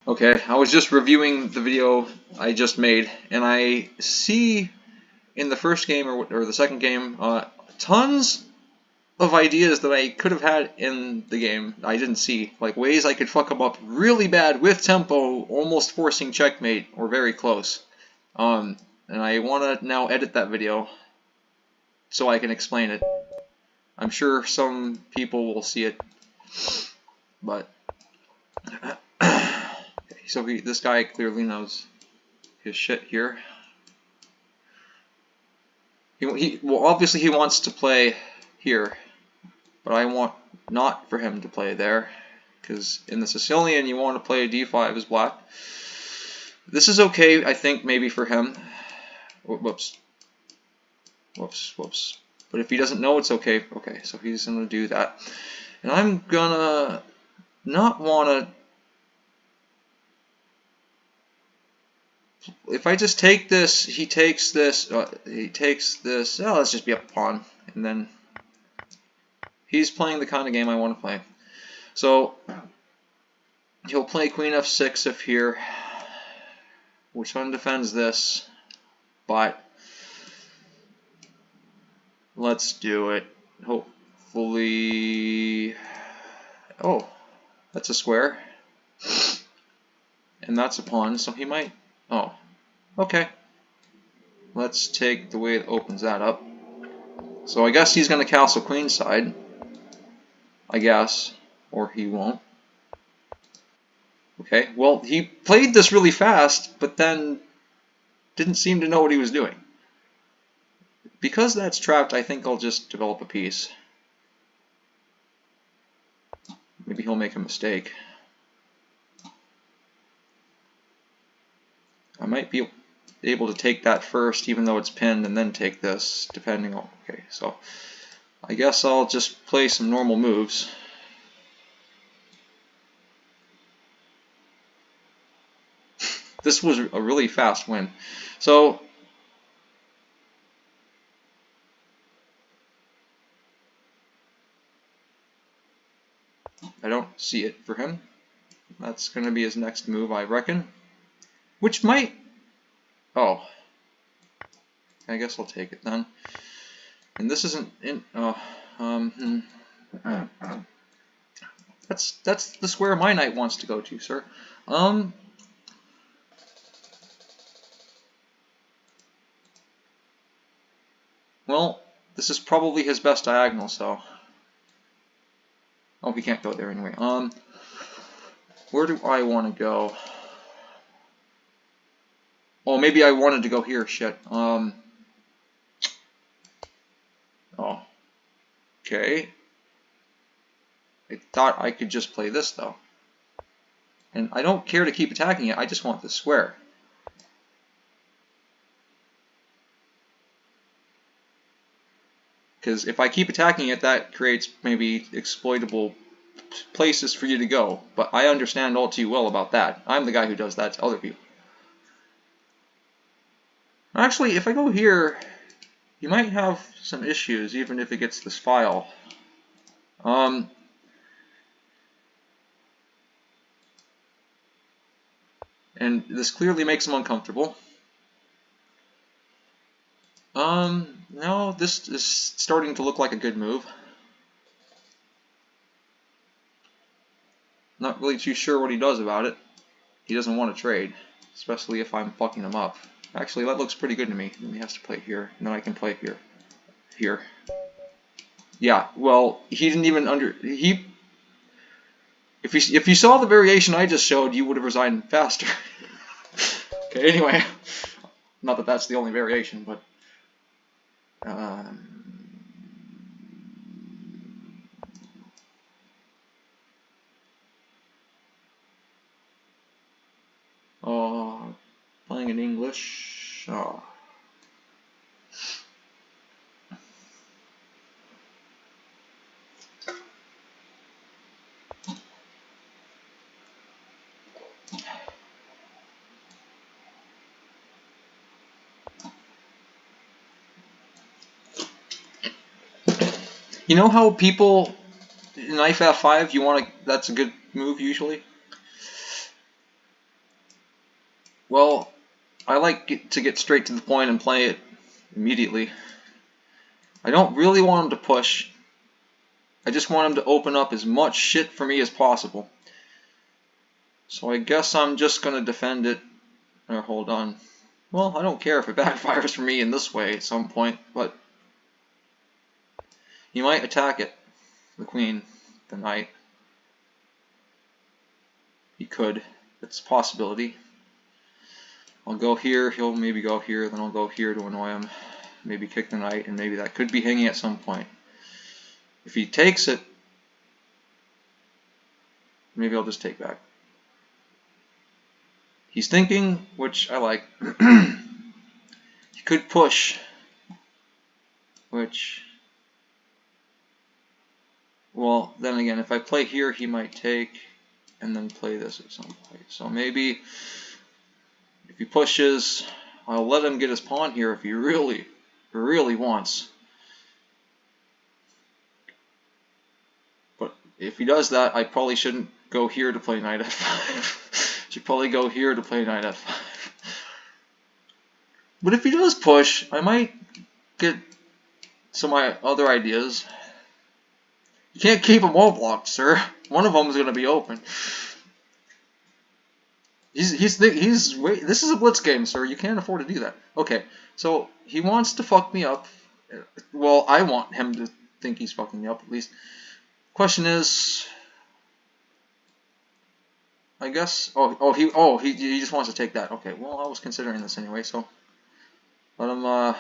Okay, I was just reviewing the video I just made, and I see in the first game or the second game tons of ideas that I could have had in the game I didn't see, like ways I could fuck them up really bad with tempo, almost forcing checkmate or very close. And I want to now edit that video so I can explain it. I'm sure some people will see it, but so this guy clearly knows his shit here. Well, obviously he wants to play here, but I want not for him to play there, because in the Sicilian you want to play d5 as black. This is okay, I think, maybe for him. Whoops. But if he doesn't know, it's okay. Okay, so he's gonna do that, and I'm gonna not wanna. If I just take this, he takes this. He takes this. Oh, let's just be up a pawn, and then he's playing the kind of game I want to play. So he'll play Queen f6 if here, which one defends this, but let's do it. Hopefully, oh, that's a square, and that's a pawn, so he might. Oh, okay. Let's take the way it opens that up. So I guess he's going to castle queenside. I guess, or he won't. Okay, well, he played this really fast, but then didn't seem to know what he was doing. Because that's trapped, I think I'll just develop a piece. Maybe he'll make a mistake. I might be able to take that first, even though it's pinned, and then take this, depending on... Okay, so I guess I'll just play some normal moves. This was a really fast win. So I don't see it for him. That's going to be his next move, I reckon. Which might... Oh. I guess I'll take it then. And this isn't in... That's the square my knight wants to go to, sir. Well, this is probably his best diagonal, so... Oh, he can't go there anyway. Where do I want to go? Oh, maybe I wanted to go here. Shit. Oh. Okay. I thought I could just play this, though. And I don't care to keep attacking it. I just want the square. Because if I keep attacking it, that creates maybe exploitable places for you to go. But I understand all too well about that. I'm the guy who does that to other people. Actually, if I go here, you might have some issues, even if it gets this file. And this clearly makes him uncomfortable. No, this is starting to look like a good move. Not really too sure what he does about it. He doesn't want to trade, especially if I'm fucking him up. Actually, that looks pretty good to me. He has to play here, and then I can play here. Here. Yeah, well, he didn't even If you saw the variation I just showed, you would have resigned faster. Okay, anyway. Not that that's the only variation, but... playing in English. Oh. You know how people knife f5, you want to, that's a good move usually? Well, I like to get straight to the point and play it immediately. I don't really want him to push. I just want him to open up as much shit for me as possible. So I guess I'm just going to defend it. Or hold on. Well, I don't care if it backfires for me in this way at some point, but he might attack it. The queen, the knight. He could. It's a possibility. I'll go here, he'll maybe go here, then I'll go here to annoy him. Maybe kick the knight, and maybe that could be hanging at some point. If he takes it, maybe I'll just take back. He's thinking, which I like. He could push, which, well, then again, if I play here, he might take, and then play this at some point. So maybe, if he pushes, I'll let him get his pawn here if he really, really wants. But if he does that, I probably shouldn't go here to play knight f5. Should probably go here to play knight f5. But if he does push, I might get some other ideas. You can't keep them all blocked, sir. One of them is going to be open. This is a blitz game, sir. You can't afford to do that. Okay, so he wants to fuck me up. Well, I want him to think he's fucking me up at least. Question is, I guess. He just wants to take that. Okay, well, I was considering this anyway, so let him. My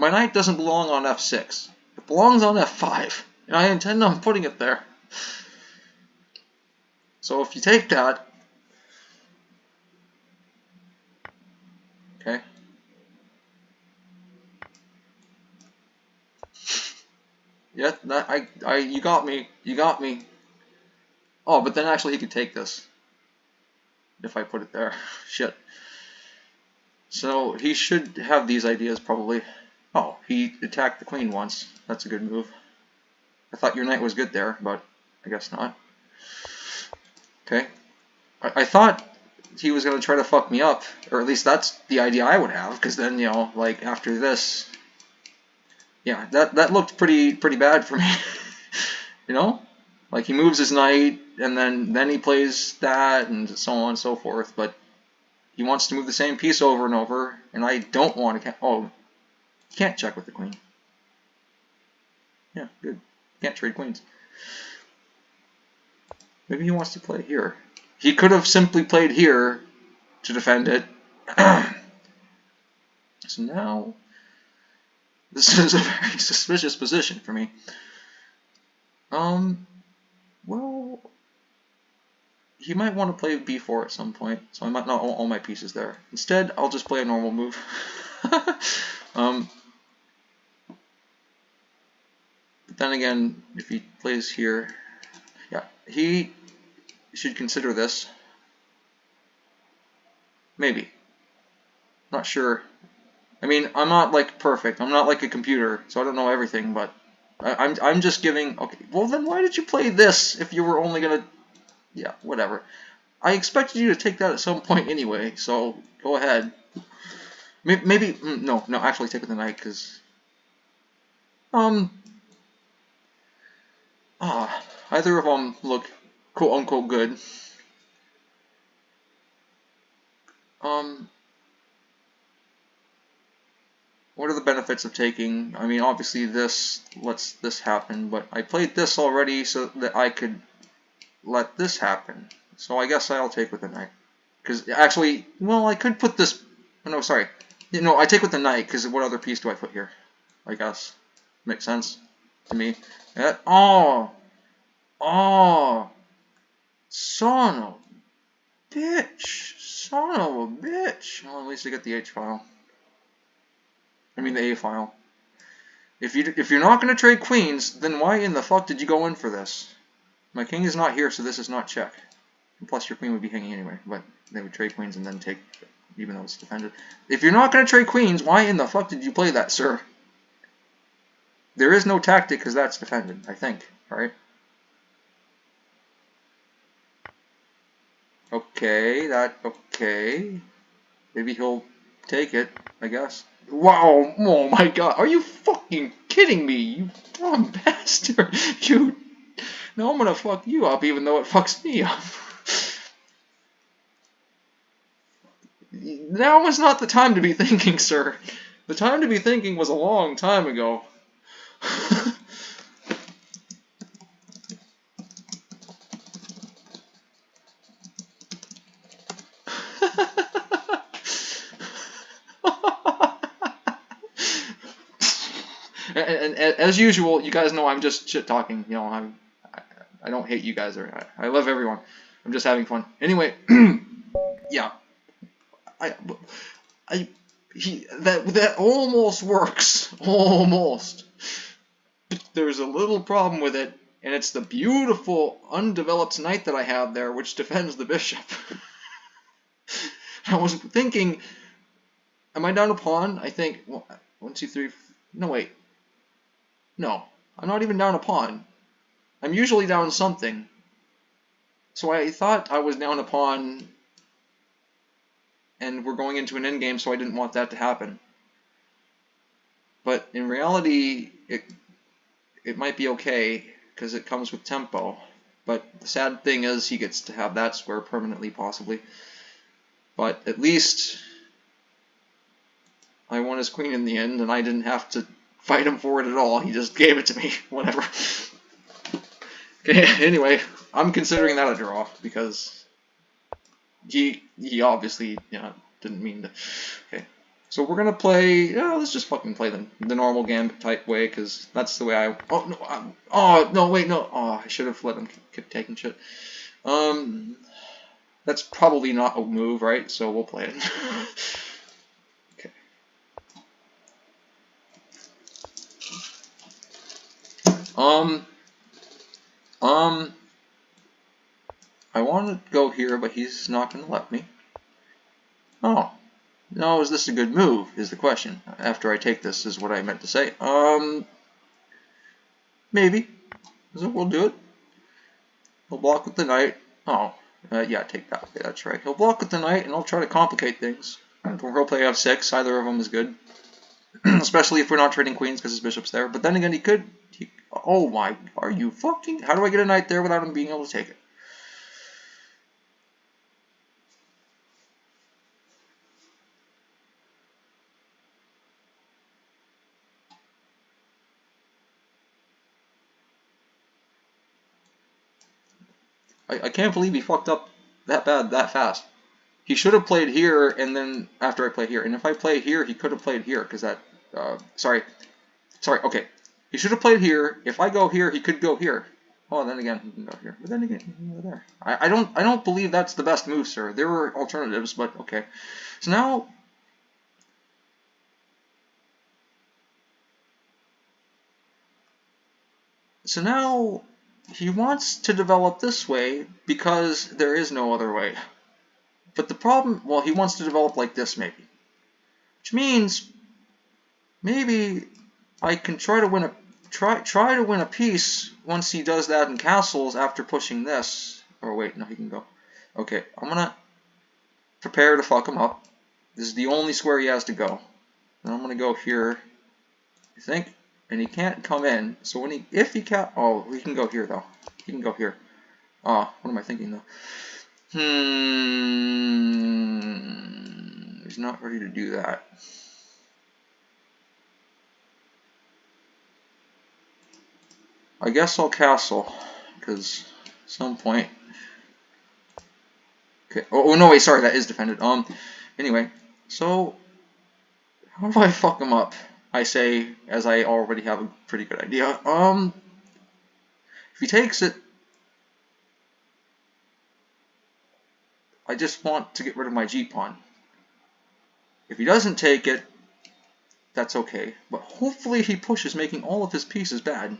knight doesn't belong on f6. It belongs on f5, and I intend on putting it there. So if you take that, okay. Yeah, you got me. You got me. Oh, but then actually he could take this if I put it there. Shit. So he should have these ideas probably. Oh, he attacked the queen once. That's a good move. I thought your knight was good there, but I guess not. Okay. I thought he was going to try to fuck me up, or at least that's the idea I would have, because then, you know, like after this, yeah, that looked pretty bad for me. You know? Like he moves his knight, and then he plays that, and so on and so forth, but he wants to move the same piece over and over, and I don't want to. Oh, you can't check with the queen. Yeah, good. Can't trade queens. Maybe he wants to play here. He could have simply played here to defend it. So now, this is a very suspicious position for me. Well, he might want to play b4 at some point, so I might not want all my pieces there. Instead, I'll just play a normal move. But then again, if he plays here, yeah, he should consider this. Maybe. Not sure. I mean, I'm not like perfect. I'm not like a computer, so I don't know everything, but I'm just giving. Okay, well then why did you play this if you were only gonna? Yeah, whatever. I expected you to take that at some point anyway, so go ahead. Maybe no, actually take with the knight because either of them look quote unquote good. What are the benefits of taking? I mean, obviously this lets this happen, but I played this already so that I could let this happen. So I guess I'll take with the knight. Because actually, well, I could put this. Oh, no, sorry. No, I take with the knight because what other piece do I put here? I guess makes sense to me. Oh, son of a bitch, son of a bitch. Well, at least I get the H file. I mean the A file. If you're not gonna trade queens, then why in the fuck did you go in for this? My king is not here, so this is not check. And plus, your queen would be hanging anyway, but they would trade queens and then take, even though it's defended. If you're not gonna trade queens, why in the fuck did you play that, sir? There is no tactic because that's defended, I think. All right. Okay, okay. Maybe he'll take it, I guess. Wow, oh my god, are you fucking kidding me, you dumb bastard? You, now I'm gonna fuck you up even though it fucks me up. Now was not the time to be thinking, sir. The time to be thinking was a long time ago. and as usual, you guys know I'm just shit talking. You know, I don't hate you guys, or I love everyone. I'm just having fun. Anyway, yeah, I that almost works, almost. But there's a little problem with it, and it's the beautiful undeveloped knight that I have there, which defends the bishop. I was thinking, am I down a pawn? I think 1, 2, 3. No, wait. No, I'm not even down a pawn. I'm usually down something. So I thought I was down a pawn, and we're going into an endgame, so I didn't want that to happen. But in reality, it might be okay, because it comes with tempo. But the sad thing is he gets to have that square permanently, possibly. But at least I won his queen in the end, and I didn't have to fight him for it at all. He just gave it to me. Whatever. Okay, anyway, I'm considering that a draw, because he obviously, didn't mean to. Okay, so we're gonna play, let's just fucking play the normal gambit type way, because that's the way I, I should have let him keep taking shit. That's probably not a move, right? So we'll play it. Okay. I want to go here, but he's not going to let me. Oh. No, is this a good move, is the question. After I take this, is what I meant to say. Maybe. So we'll do it. He'll block with the knight. Oh, yeah, take that. Okay, that's right. He'll block with the knight, and I'll try to complicate things. He'll play f6. Either of them is good. Especially if we're not trading queens, because his bishop's there. But then again, he could... oh my... are you fucking... how do I get a knight there without him being able to take it? I can't believe he fucked up that bad, that fast. He should have played here, and then after I play here. And if I play here, he could have played here, because that... sorry, okay. He should have played here. If I go here, he could go here. Oh, then again, he can go here. But then again, he can go there. I don't believe that's the best move, sir. There were alternatives, but okay. So now... he wants to develop this way because there is no other way. But the problem, well, he wants to develop like this maybe. Which means maybe I can try to win a piece once he does that in castles after pushing this. Or wait, no, he can go. Okay, I'm gonna prepare to fuck him up. This is the only square he has to go. Then I'm gonna go here, I think. And he can't come in, so when if he can't, oh, he can go here though. He can go here. What am I thinking though? He's not ready to do that. I guess I'll castle, because at some point. Okay. Oh no, wait, sorry, that is defended. Anyway, so how do I fuck him up? I say, as I already have a pretty good idea. If he takes it, I just want to get rid of my g-pawn. If he doesn't take it, that's okay. But hopefully he pushes, making all of his pieces bad.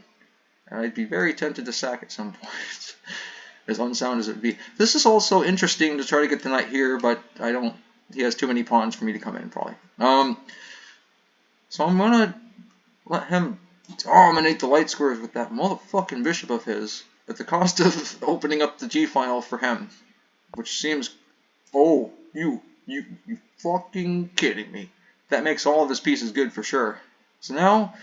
And I'd be very tempted to sack at some point. As unsound as it would be. This is also interesting to try to get the knight here, but I don't... he has too many pawns for me to come in, probably. So I'm gonna let him dominate the light squares with that motherfucking bishop of his, at the cost of opening up the g-file for him. which seems... Oh, you fucking kidding me. That makes all of his pieces good for sure. So now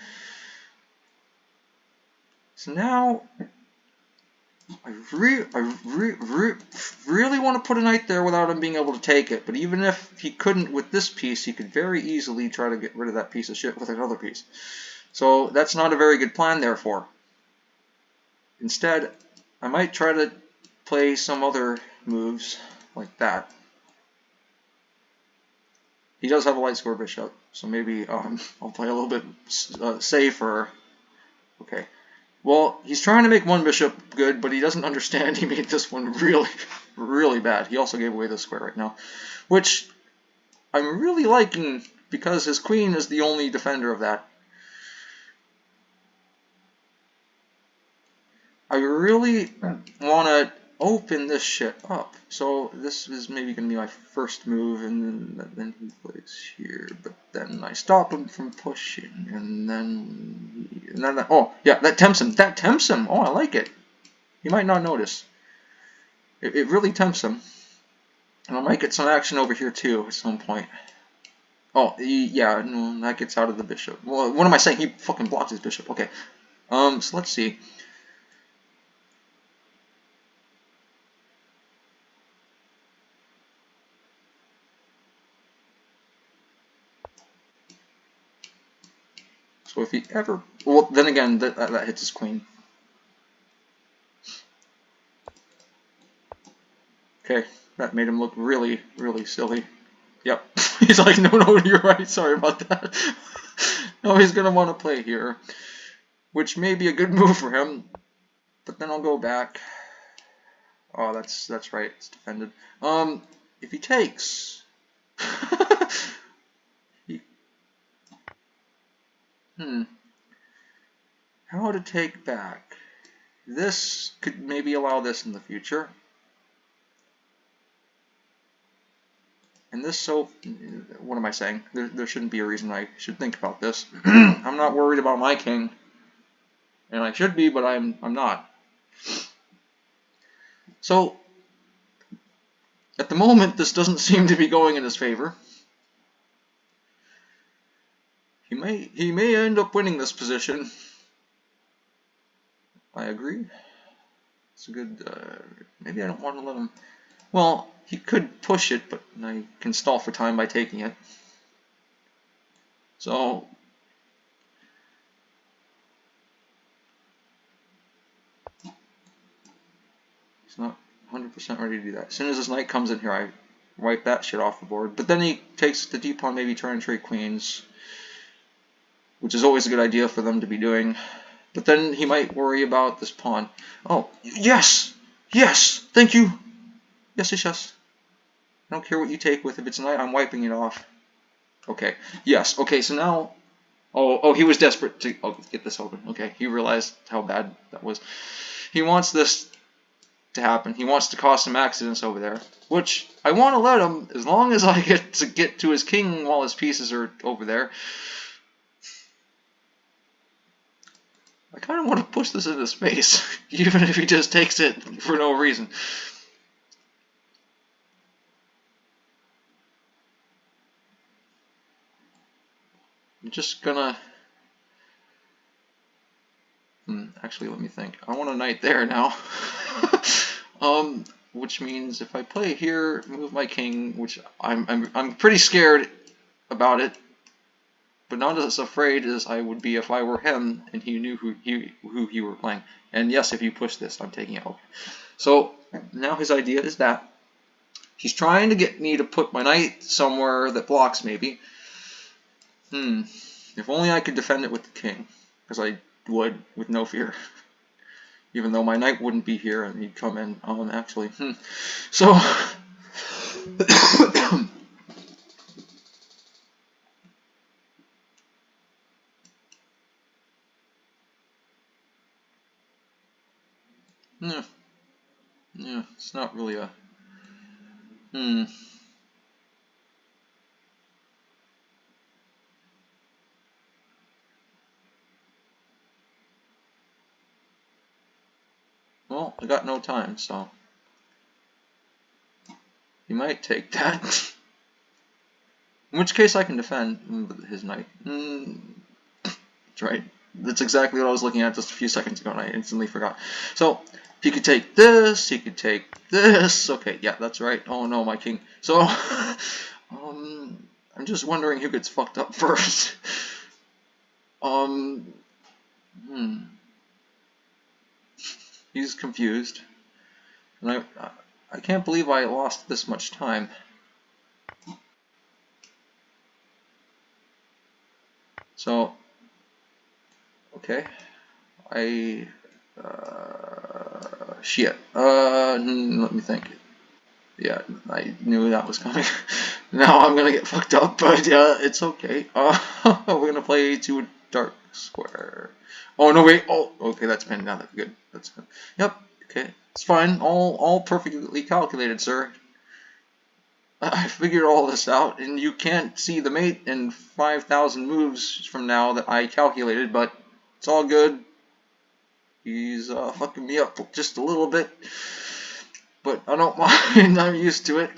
I really want to put a knight there without him being able to take it. But even if he couldn't with this piece, he could very easily try to get rid of that piece of shit with another piece. So that's not a very good plan, therefore. Instead, I might try to play some other moves like that. He does have a light square bishop, so maybe I'll play a little bit safer. Okay. Well, he's trying to make one bishop good, but he doesn't understand he made this one really, really bad. He also gave away this square right now, which I'm really liking because his queen is the only defender of that. I really want to open this shit up. So this is maybe going to be my first move, and then he plays here, but then I stop him from pushing, and then oh yeah, that tempts him. That tempts him. Oh, I like it. He might not notice. It really tempts him. And I might get some action over here too at some point. Oh, yeah, no, that gets out of the bishop. Well, what am I saying? He fucking blocked his bishop. Okay. So let's see. So if he ever... Well, then again, that hits his queen. Okay, that made him look really, really silly. Yep. He's like, no, you're right. Sorry about that. No, he's going to want to play here, which may be a good move for him. But then I'll go back. Oh, that's right. It's defended. If he takes... How to take back? This could maybe allow this in the future. And this, so, what am I saying? There shouldn't be a reason I should think about this. I'm not worried about my king. And I should be, but I'm not. So, at the moment, this doesn't seem to be going in his favor. He may end up winning this position. I agree. It's a good, maybe I don't want to let him... Well, he could push it, but I can stall for time by taking it. So, he's not 100% ready to do that. As soon as his knight comes in here, I wipe that shit off the board. But then he takes the d pawn, maybe try and trade queens, which is always a good idea for them to be doing. But then he might worry about this pawn. Oh, yes! Yes! Thank you! Yes, yes, yes. I don't care what you take with. If it's a knight, I'm wiping it off. Okay. Yes. Okay, so now... Oh, he was desperate to get this open. Okay, he realized how bad that was. He wants this to happen. He wants to cause some accidents over there, which I want to let him as long as I get to his king while his pieces are over there. I kind of want to push this into space, even if he just takes it for no reason. I'm just gonna... actually, let me think. I want a knight there now. Which means if I play here, move my king, which I'm pretty scared about it, but not as afraid as I would be if I were him and he knew who he were playing. And yes, if you push this, I'm taking it. Okay. So now his idea is that he's trying to get me to put my knight somewhere that blocks, maybe. If only I could defend it with the king, because I would with no fear. Even though my knight wouldn't be here and he'd come in. Actually. So... Yeah, it's not really a... Well, I got no time, so... He might take that. In which case I can defend with his knight. That's right. That's exactly what I was looking at just a few seconds ago and I instantly forgot. So, he could take this, he could take this. Okay, yeah, that's right. Oh no, my king. So, I'm just wondering who gets fucked up first. He's confused. And I can't believe I lost this much time. So, okay. Shit. Let me think. Yeah, I knew that was coming. Now I'm gonna get fucked up, but it's okay. We're gonna play to a dark square. Oh no, wait. Oh, okay, that's pinned down. That's good. That's good. Yep. Okay, it's fine. All perfectly calculated, sir. I figured all this out, and you can't see the mate in 5,000 moves from now that I calculated, but it's all good. He's fucking me up just a little bit, but I don't mind. I'm used to it.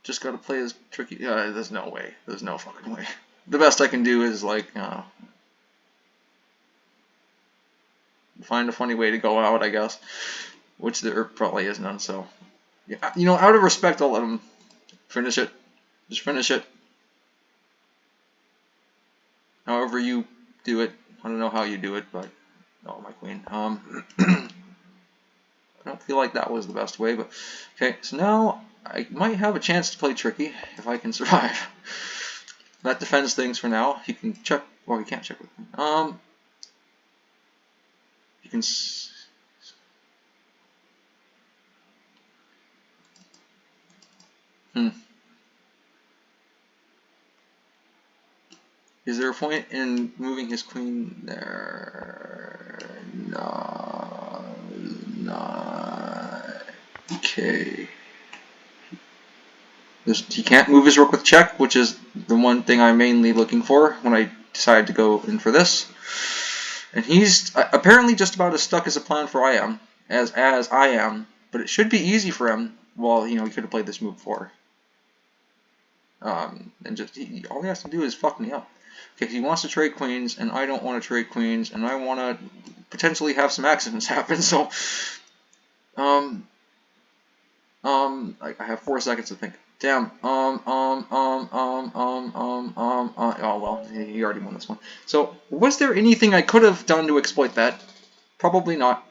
Just gotta play as tricky. There's no way. There's no fucking way. The best I can do is like find a funny way to go out, I guess, which there probably is none. So, yeah, you know, out of respect, I'll let him finish it. Just finish it. However you do it. I don't know how you do it, but oh, my queen. I don't feel like that was the best way, but okay. So now I might have a chance to play tricky if I can survive. That defends things for now. He can check. Well, he can't check with me. He can. Is there a point in moving his queen there? No. No. Okay. He can't move his rook with check, which is the one thing I'm mainly looking for when I decided to go in for this. And he's apparently just about as stuck as a plan for I am, as I am. But it should be easy for him. Well, you know, he could have played this move before. And just all he has to do is fuck me up. Okay, he wants to trade queens, and I don't want to trade queens, and I want to potentially have some accidents happen. So, I have 4 seconds to think. Damn. Oh well, he already won this one. So, was there anything I could have done to exploit that? Probably not.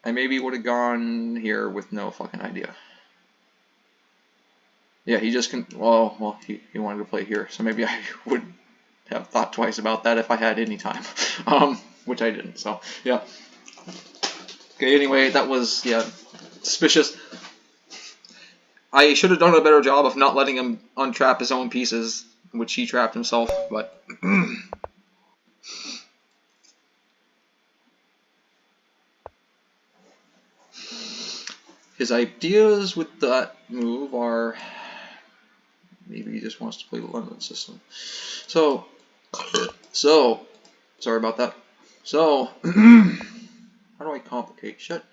I maybe would have gone here with no fucking idea. Yeah, he just can. Well, he wanted to play here, so maybe I would have thought twice about that if I had any time, which I didn't. So yeah. Okay. Anyway, that was suspicious. I should have done a better job of not letting him untrap his own pieces, which he trapped himself. But his ideas with that move are. Maybe he just wants to play the London system. So, sorry about that. So, how do I complicate shit?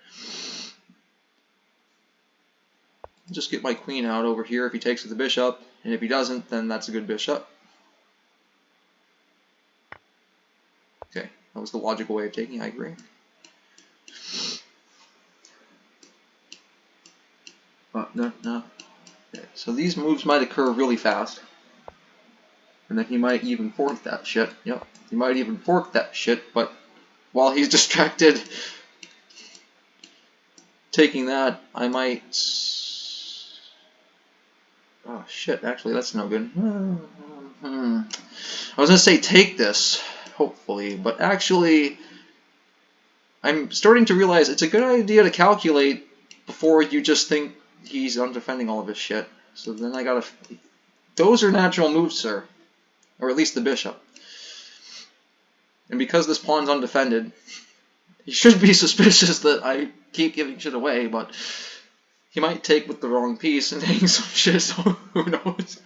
Just get my queen out over here if he takes with the bishop, and if he doesn't, then that's a good bishop. Okay, that was the logical way of taking, I agree. No. Okay, so these moves might occur really fast. And then he might even fork that shit. Yep, he might even fork that shit, but while he's distracted taking that, I might... Oh shit, actually that's no good. I was gonna say take this, hopefully, but actually I'm starting to realize it's a good idea to calculate before you just think he's undefending all of his shit. So then I gotta... Those are natural moves, sir. Or at least the bishop. And because this pawn's undefended, he should be suspicious that I keep giving shit away, but he might take with the wrong piece and hang some shit, so who knows.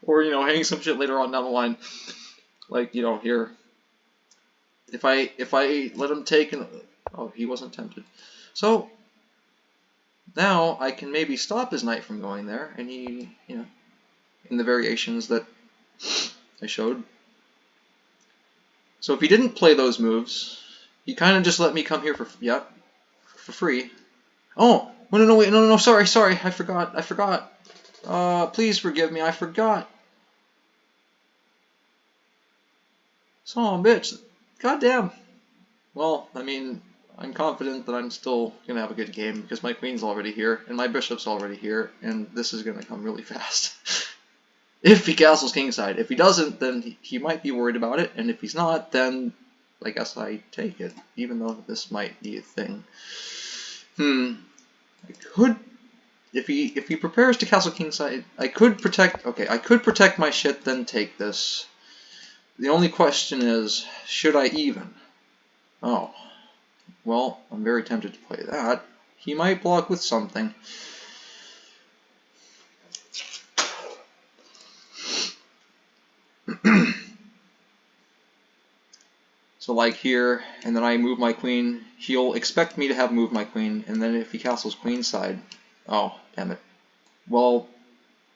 Or, you know, hang some shit later on down the line. Like, you know, here. If I let him take an... Oh, he wasn't tempted. So, now I can maybe stop his knight from going there, and he, you know, in the variations that I showed. So if he didn't play those moves, he kind of just let me come here for free. Oh, no, wait, no, sorry, I forgot. Please forgive me, I forgot. Son of a bitch, goddamn. Well, I mean, I'm confident that I'm still gonna have a good game because my queen's already here and my bishop's already here, and this is gonna come really fast. If he castles kingside. If he doesn't, then he might be worried about it, and if he's not, then I guess I take it, even though this might be a thing. I could, if he prepares to castle kingside, I could protect my shit, then take this. The only question is, should I even? Oh, well, I'm very tempted to play that. He might block with something. So like here, and then I move my queen, he'll expect me to have moved my queen, and then if he castles queenside, oh, damn it. Well,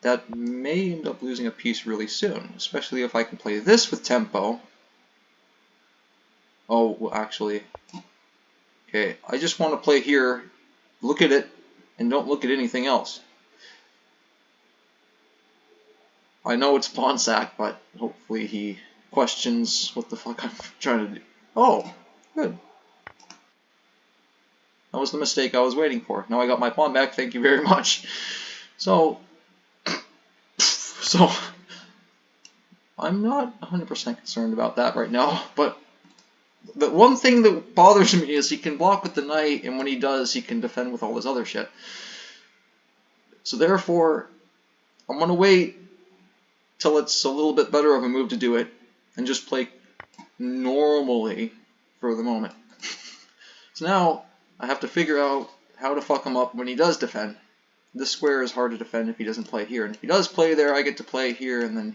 that may end up losing a piece really soon, especially if I can play this with tempo. Oh, well, actually, okay, I just want to play here, look at it, and don't look at anything else. I know it's pawn sack, but hopefully he questions what the fuck I'm trying to do. Oh, good. That was the mistake I was waiting for. Now I got my pawn back, thank you very much. So I'm not 100% concerned about that right now, but the one thing that bothers me is he can block with the knight, and when he does, he can defend with all his other shit. So therefore, I'm going to wait till it's a little bit better of a move to do it, and just play normally for the moment. So now, I have to figure out how to fuck him up when he does defend. This square is hard to defend if he doesn't play here, and if he does play there, I get to play here, and then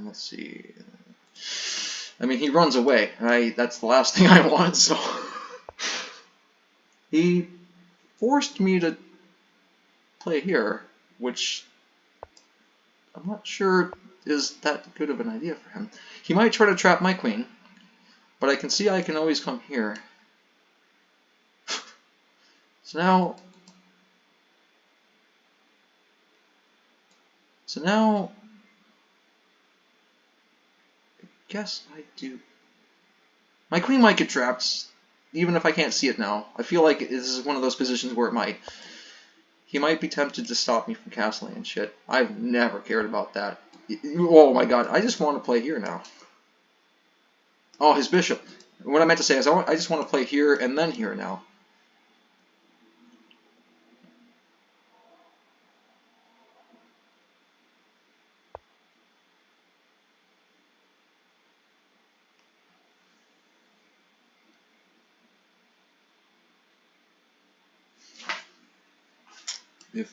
let's see. I mean, he runs away, right? That's the last thing I want, so... He forced me to play here, which I'm not sure is that good of an idea for him. He might try to trap my queen, but I can see I can always come here. So now, I guess I do. My queen might get trapped, even if I can't see it now. I feel like this is one of those positions where it might. He might be tempted to stop me from castling and shit. I've never cared about that. Oh my god, I just want to play here now. Oh, his bishop. What I meant to say is I just want to play here and then here now. If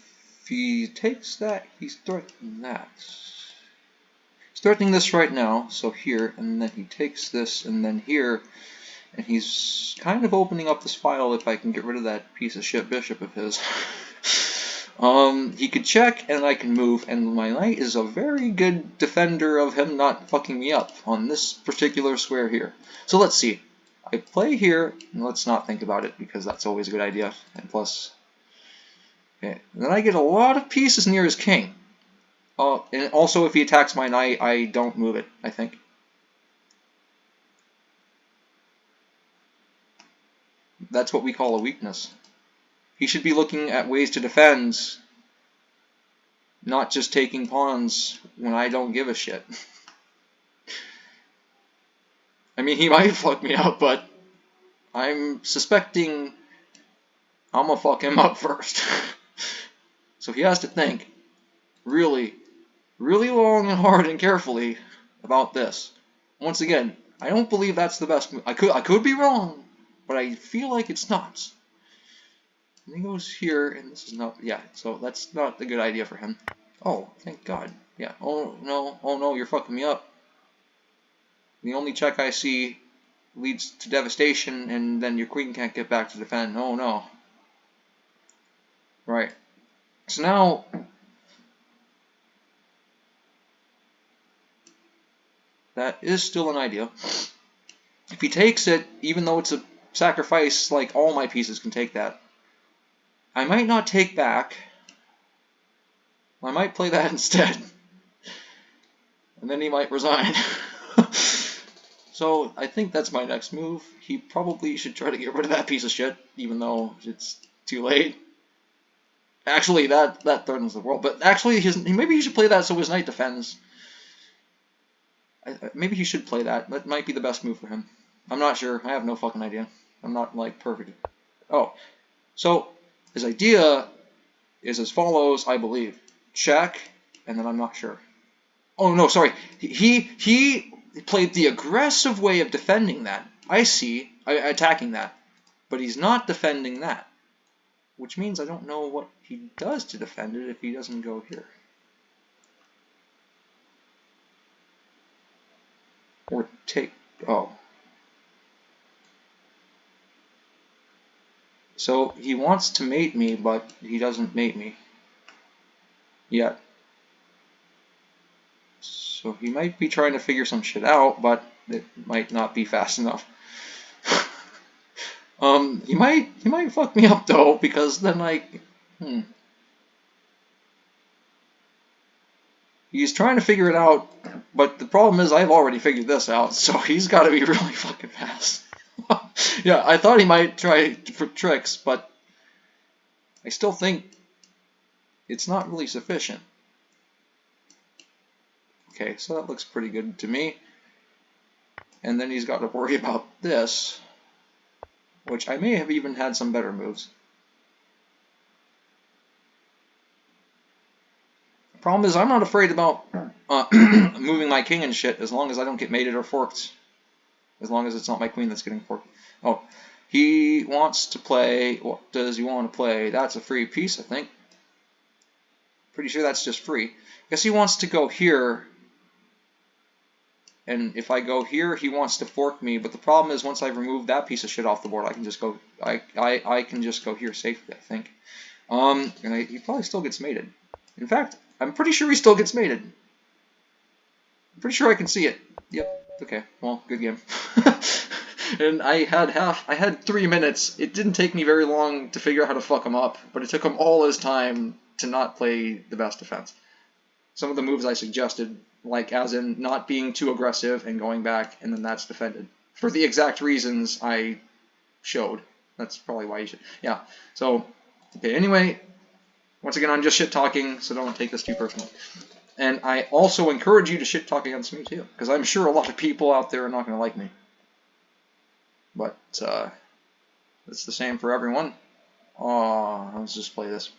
he takes that, he's threatening that. He's threatening this right now, so here, and then he takes this, and then here, and he's kind of opening up this file if I can get rid of that piece of shit bishop of his. He could check, and I can move, and my knight is a very good defender of him not fucking me up on this particular square here. So let's see. I play here, and let's not think about it, because that's always a good idea, and plus... Okay. And then I get a lot of pieces near his king. And also if he attacks my knight, I don't move it, I think. That's what we call a weakness. He should be looking at ways to defend, not just taking pawns when I don't give a shit. I mean, he might fuck me up, but I'm suspecting I'm gonna fuck him up first. So he has to think really, really long and hard and carefully about this. Once again, I don't believe that's the best move. I could be wrong, but I feel like it's not. And he goes here, and this is not, yeah, so that's not a good idea for him. Oh, thank God. Yeah, oh no, you're fucking me up. The only check I see leads to devastation, and then your queen can't get back to defend. Oh no. Right. So now, that is still an idea. If he takes it, even though it's a sacrifice, like all my pieces can take that, I might not take back. I might play that instead. And then he might resign. So I think that's my next move. He probably should try to get rid of that piece of shit, even though it's too late. Actually, that threatens the world. But actually, maybe he should play that so his knight defends. Maybe he should play that. That might be the best move for him. I'm not sure. I have no fucking idea. I'm not, like, perfect. Oh. So, his idea is as follows, I believe. Check, and then I'm not sure. Oh, no, sorry. He played the aggressive way of defending that. I see. Attacking that. But he's not defending that. Which means I don't know what he does to defend it if he doesn't go here. Or take... Oh. So he wants to mate me, but he doesn't mate me. Yet. So he might be trying to figure some shit out, but it might not be fast enough. He might fuck me up though, because then like, He's trying to figure it out, but the problem is I've already figured this out, so he's got to be really fucking fast. Yeah, I thought he might try for tricks, but I still think it's not really sufficient. Okay, so that looks pretty good to me. And then he's got to worry about this, which I may have even had some better moves. The problem is I'm not afraid about moving my king and shit as long as I don't get mated or forked. As long as it's not my queen that's getting forked. Oh, he wants to play, what does he want to play? That's a free piece, I think. Pretty sure that's just free. I guess he wants to go here. And if I go here, he wants to fork me. But the problem is once I've removed that piece of shit off the board, I can just go, I can just go here safely, I think. And he probably still gets mated. In fact, I'm pretty sure he still gets mated. I'm pretty sure I can see it. Yep. Okay. Well, good game. And I had 3 minutes. It didn't take me very long to figure out how to fuck him up, but it took him all his time to not play the best defense. Some of the moves I suggested, like as in not being too aggressive and going back, and then that's defended. For the exact reasons I showed. That's probably why you should. Yeah. So, okay, anyway, once again, I'm just shit-talking, so don't take this too personally. And I also encourage you to shit-talk against me, too, because I'm sure a lot of people out there are not going to like me. But, it's the same for everyone. Let's just play this.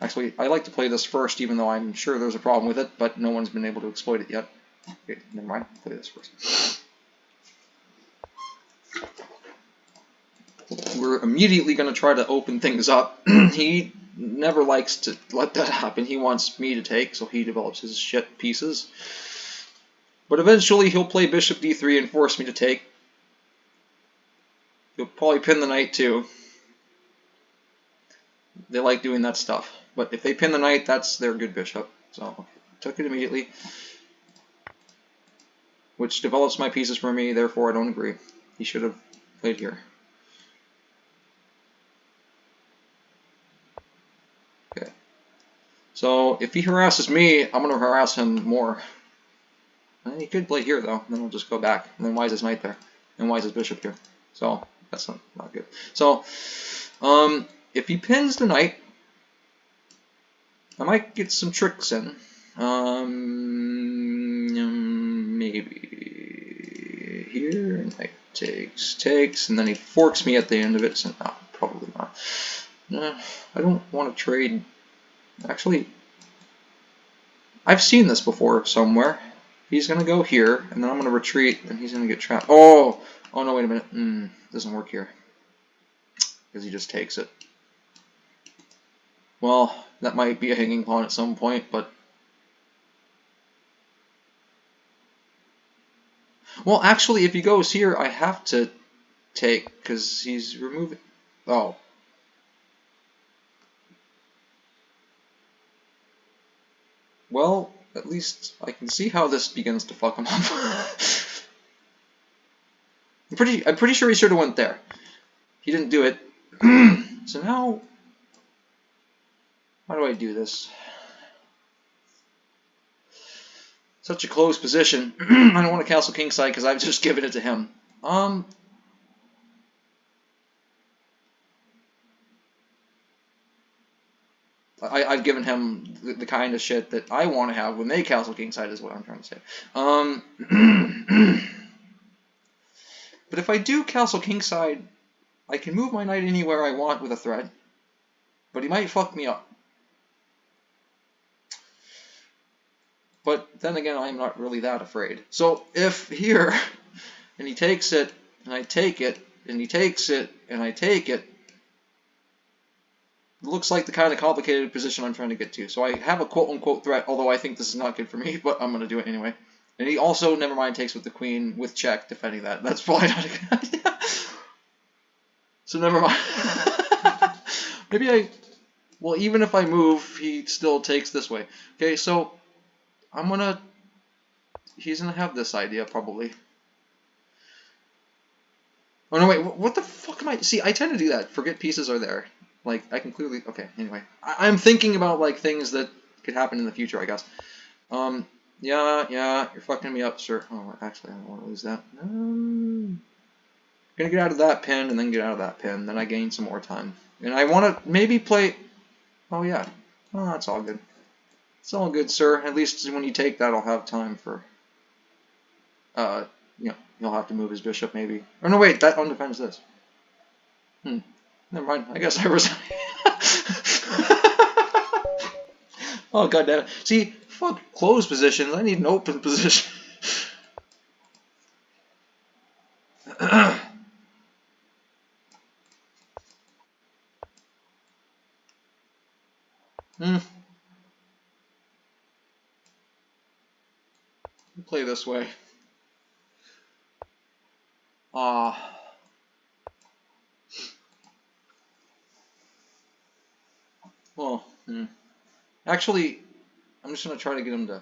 Actually, I like to play this first, even though I'm sure there's a problem with it, but no one's been able to exploit it yet. Okay, never mind. Play this first. We're immediately going to try to open things up. He never likes to let that happen. He wants me to take, so he develops his shit pieces. But eventually he'll play bishop d3 and force me to take. He'll probably pin the knight too. They like doing that stuff. But if they pin the knight, that's their good bishop. So, took it immediately. Which develops my pieces for me, therefore I don't agree. He should have played here. Okay. So, if he harasses me, I'm going to harass him more. He could play here, though. Then we'll just go back. And then why is his knight there? And why is his bishop here? So, that's not good. So, if he pins the knight, I might get some tricks in. Maybe here, knight takes, and then he forks me at the end of it, so no, probably not. I don't want to trade. Actually, I've seen this before somewhere. He's going to go here, and then I'm going to retreat, and he's going to get trapped. Oh no, wait a minute. Doesn't work here. Because he just takes it. Well, that might be a hanging pawn at some point, but... Well, actually, if he goes here, I have to take, because he's removing... Oh. Well, at least I can see how this begins to fuck him up. I'm pretty sure he should have went there. He didn't do it. So now, how do I do this? Such a close position. I don't want to castle kingside because I've just given it to him. I've given him the kind of shit that I want to have when they castle kingside is what I'm trying to say. But if I do castle kingside, I can move my knight anywhere I want with a threat. But he might fuck me up. But then again, I'm not really that afraid. So if here, and he takes it, and I take it, and he takes it, and I take it, it looks like the kind of complicated position I'm trying to get to. So I have a quote-unquote threat, although I think this is not good for me, but I'm going to do it anyway. And he also, never mind, takes with the queen with check, defending that. That's probably not a good idea. So never mind. Maybe well, even if I move, he still takes this way. Okay, so he's gonna have this idea, probably. Oh, no, wait, what the fuck am I... See, I tend to do that. Forget pieces are there. Like, I can clearly... Okay, anyway. I'm thinking about, like, things that could happen in the future, I guess. Yeah, you're fucking me up, sir. Oh, actually, I don't want to lose that. Gonna get out of that pin, and then get out of that pin. Then I gain some more time. And I want to maybe play... Oh, yeah. Oh, that's all good. It's all good, sir. At least when you take that, I'll have time for... you know, he'll have to move his bishop, maybe. Or no, wait, that undefends this. Never mind. I guess I resign. Oh, goddamn it. See, fuck closed positions. I need an open position. Play this way. Well, actually, I'm just going to try to get him to...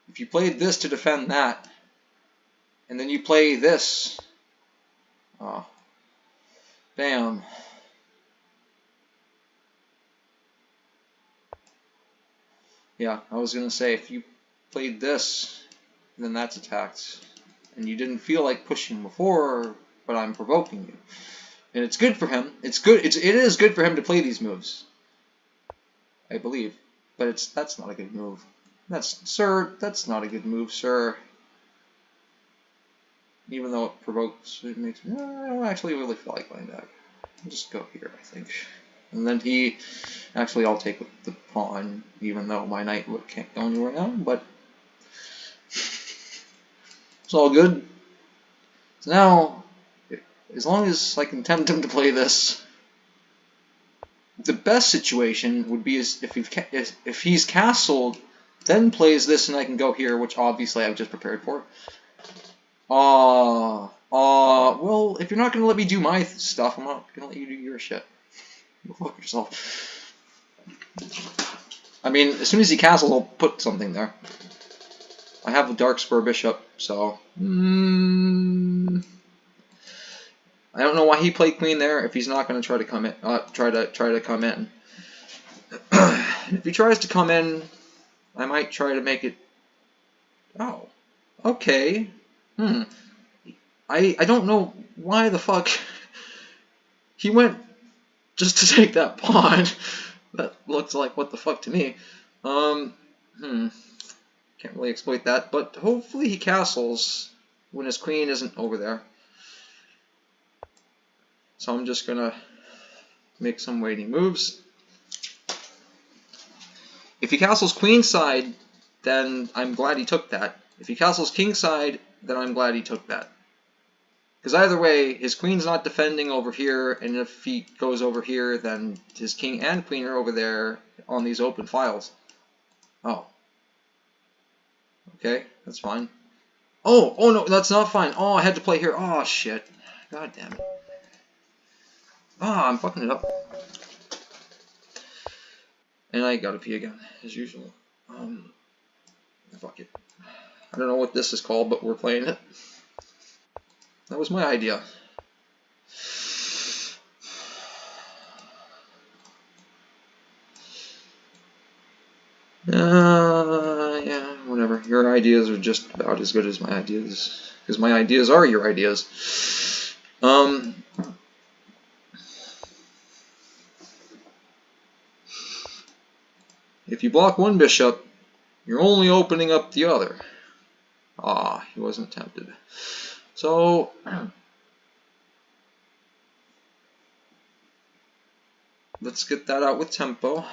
If you played this to defend that, and then you play this... Bam. Yeah, I was going to say, if you played this, then that's attacked. And you didn't feel like pushing before, but I'm provoking you. And it's good for him. It is good for him to play these moves. I believe. But that's not a good move. That's not a good move, sir. Even though it provokes, it makes me... I don't actually really feel like going back. I'll just go here, I think. And then actually I'll take with the pawn, even though my knight can't go anywhere now, but it's all good. So now, as long as I can tempt him to play this, the best situation would be if he's castled, then plays this and I can go here, which obviously I've just prepared for. Well, if you're not going to let me do my stuff, I'm not going to let you do your shit. Go fuck yourself. I mean, as soon as he castles, I'll put something there. I have a dark spur bishop, so... I don't know why he played queen there if he's not going to try to come in. Try to come in. If he tries to come in, I might try to make it... Oh. Okay. I don't know why the fuck he went just to take that pawn. That looks like what the fuck to me. Can't really exploit that, but hopefully he castles when his queen isn't over there. So I'm just gonna make some waiting moves. If he castles queenside, then I'm glad he took that. If he castles kingside, then I'm glad he took that. Because either way, his queen's not defending over here, and if he goes over here, then his king and queen are over there on these open files. Oh. Okay, that's fine. Oh no, that's not fine. Oh, I had to play here. Oh shit. God damn it. Ah, I'm fucking it up. And I gotta pee again, as usual. Fuck it. I don't know what this is called, but we're playing it. That was my idea. Yeah, whatever. Your ideas are just about as good as my ideas, because my ideas are your ideas. If you block one bishop, you're only opening up the other. Ah, he wasn't tempted. So, let's get that out with tempo.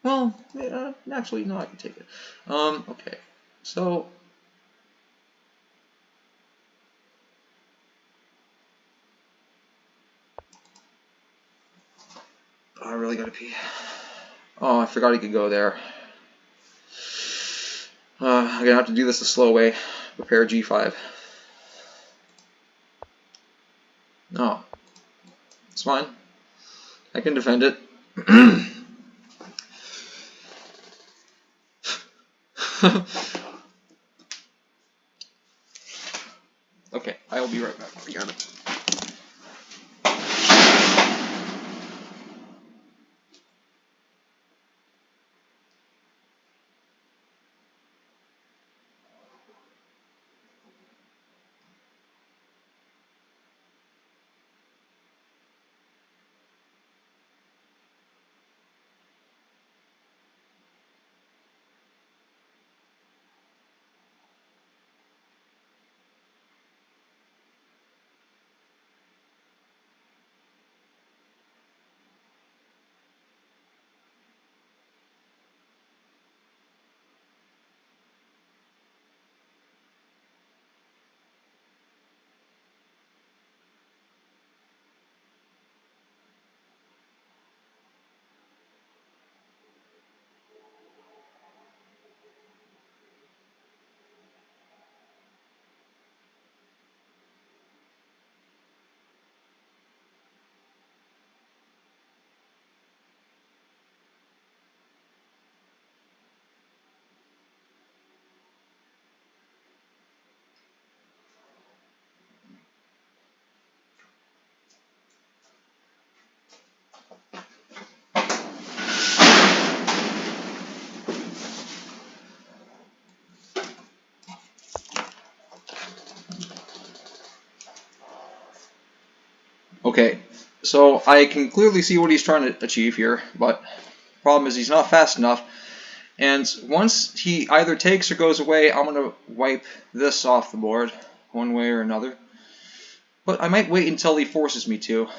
Well, yeah, actually, no, I can take it. Okay. So, I really gotta pee. Oh, I forgot he could go there. I'm gonna have to do this the slow way. Prepare G5. No, it's fine. I can defend it. Okay, I will be right back. Got it. Okay, so I can clearly see what he's trying to achieve here, but the problem is he's not fast enough. And once he either takes or goes away, I'm going to wipe this off the board one way or another. But I might wait until he forces me to,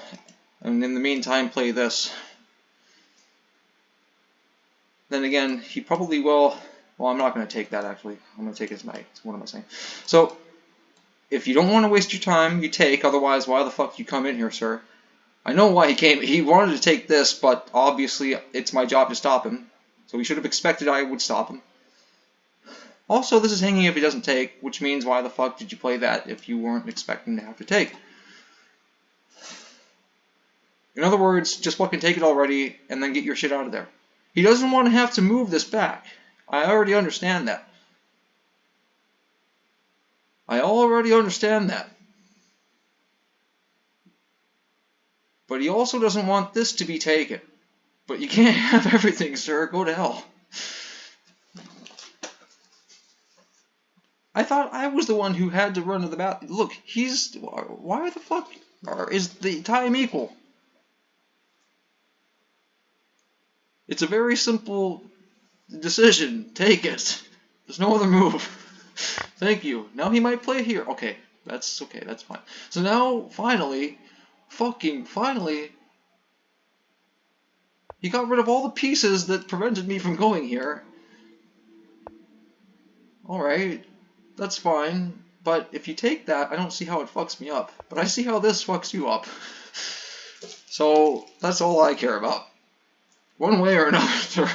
and in the meantime play this. Then again, he probably will. Well, I'm not going to take that actually. I'm going to take his knight. What am I saying? So, if you don't want to waste your time, you take. Otherwise, why the fuck you come in here, sir? I know why he came. He wanted to take this, but obviously it's my job to stop him. So he should have expected I would stop him. Also, this is hanging if he doesn't take, which means why the fuck did you play that if you weren't expecting to have to take? In other words, just fucking take it already and then get your shit out of there. He doesn't want to have to move this back. I already understand that. I already understand that. But he also doesn't want this to be taken. But you can't have everything, sir. Go to hell. I thought I was the one who had to run to the bathroom. Look, he's... Why the fuck is the time equal? It's a very simple decision. Take it. There's no other move. Thank you. Now he might play here. Okay, that's fine. So now, finally, fucking finally, he got rid of all the pieces that prevented me from going here. Alright, that's fine. But if you take that, I don't see how it fucks me up. But I see how this fucks you up. So that's all I care about. One way or another,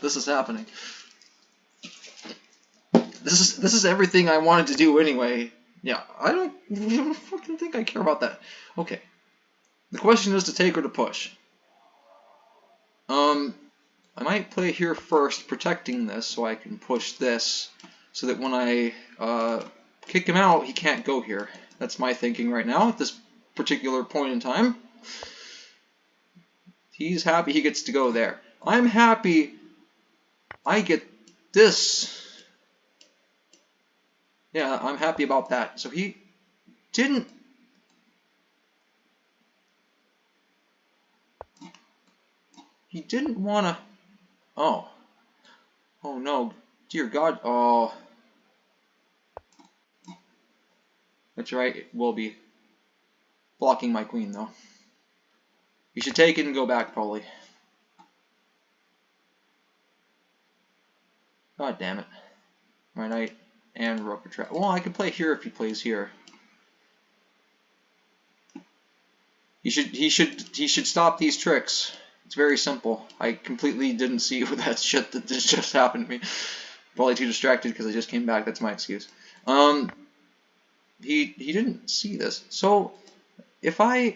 this is happening. This is everything I wanted to do anyway. Yeah, I don't fucking think I care about that. Okay. The question is to take or to push. I might play here first, protecting this, so I can push this, so that when I kick him out, he can't go here. That's my thinking right now at this particular point in time. He's happy he gets to go there. I'm happy I get this. Yeah, I'm happy about that. So he didn't... He didn't want to... Oh. Oh no. Dear God. Oh. That's right. It will be blocking my queen, though. You should take it and go back, probably. God damn it. My knight and rook are trapped. Well, I could play here if he plays here. He should stop these tricks. It's very simple. I completely didn't see that shit that just happened to me. Probably too distracted because I just came back. That's my excuse. He didn't see this. So if all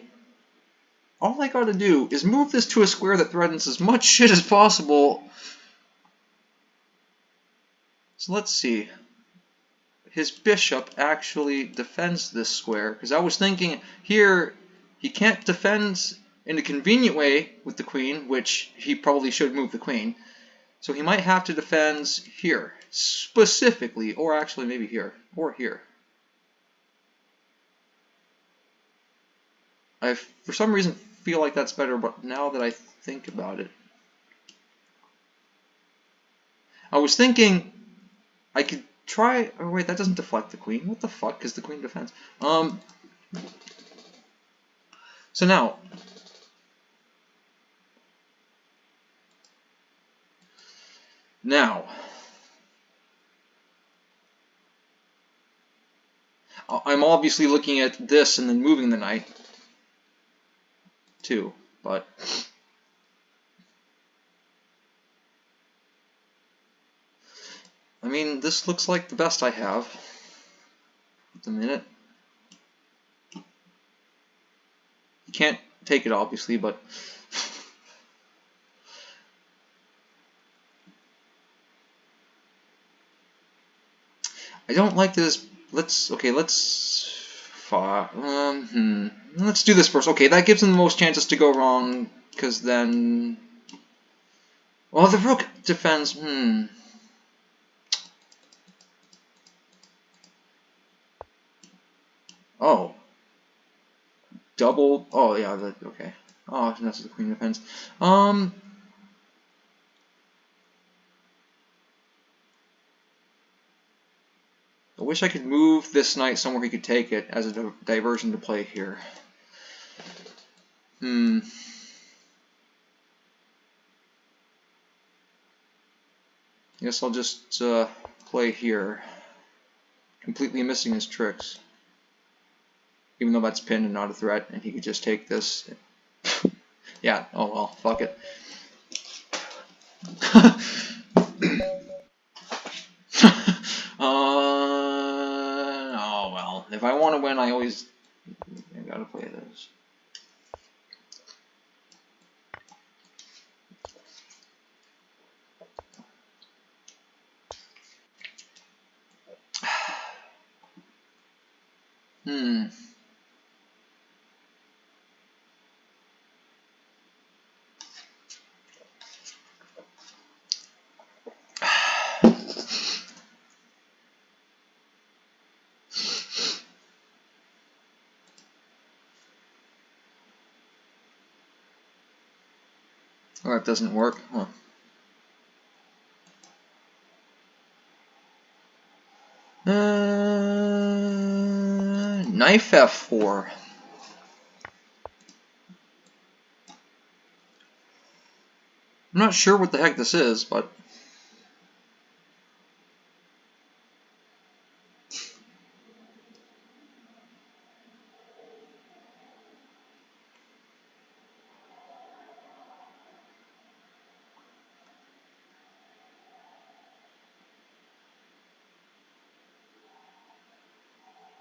I gotta do is move this to a square that threatens as much shit as possible. So let's see. His bishop actually defends this square, because I was thinking here he can't defend in a convenient way with the queen, which he probably should move the queen. So he might have to defend here, specifically, or actually maybe here, or here. I, for some reason, feel like that's better, but now that I think about it. I was thinking I could try... Oh wait, that doesn't deflect the queen. What the fuck? Because the queen defends. So now... I'm obviously looking at this and then moving the knight, too, but... I mean, this looks like the best I have at the minute. You can't take it, obviously, but... I don't like this. Let's do this first. Okay, that gives him the most chances to go wrong, because then... Well, the rook defends... Oh. Double... Oh, yeah, okay. Oh, that's the queen defends. I wish I could move this knight somewhere he could take it as a diversion to play here. Guess I'll just play here. Completely missing his tricks. Even though that's pinned and not a threat, and he could just take this. Yeah, oh well, fuck it. Oh well. If I want to win, I gotta play this. Oh, that doesn't work. Huh. Knife F4. I'm not sure what the heck this is, but...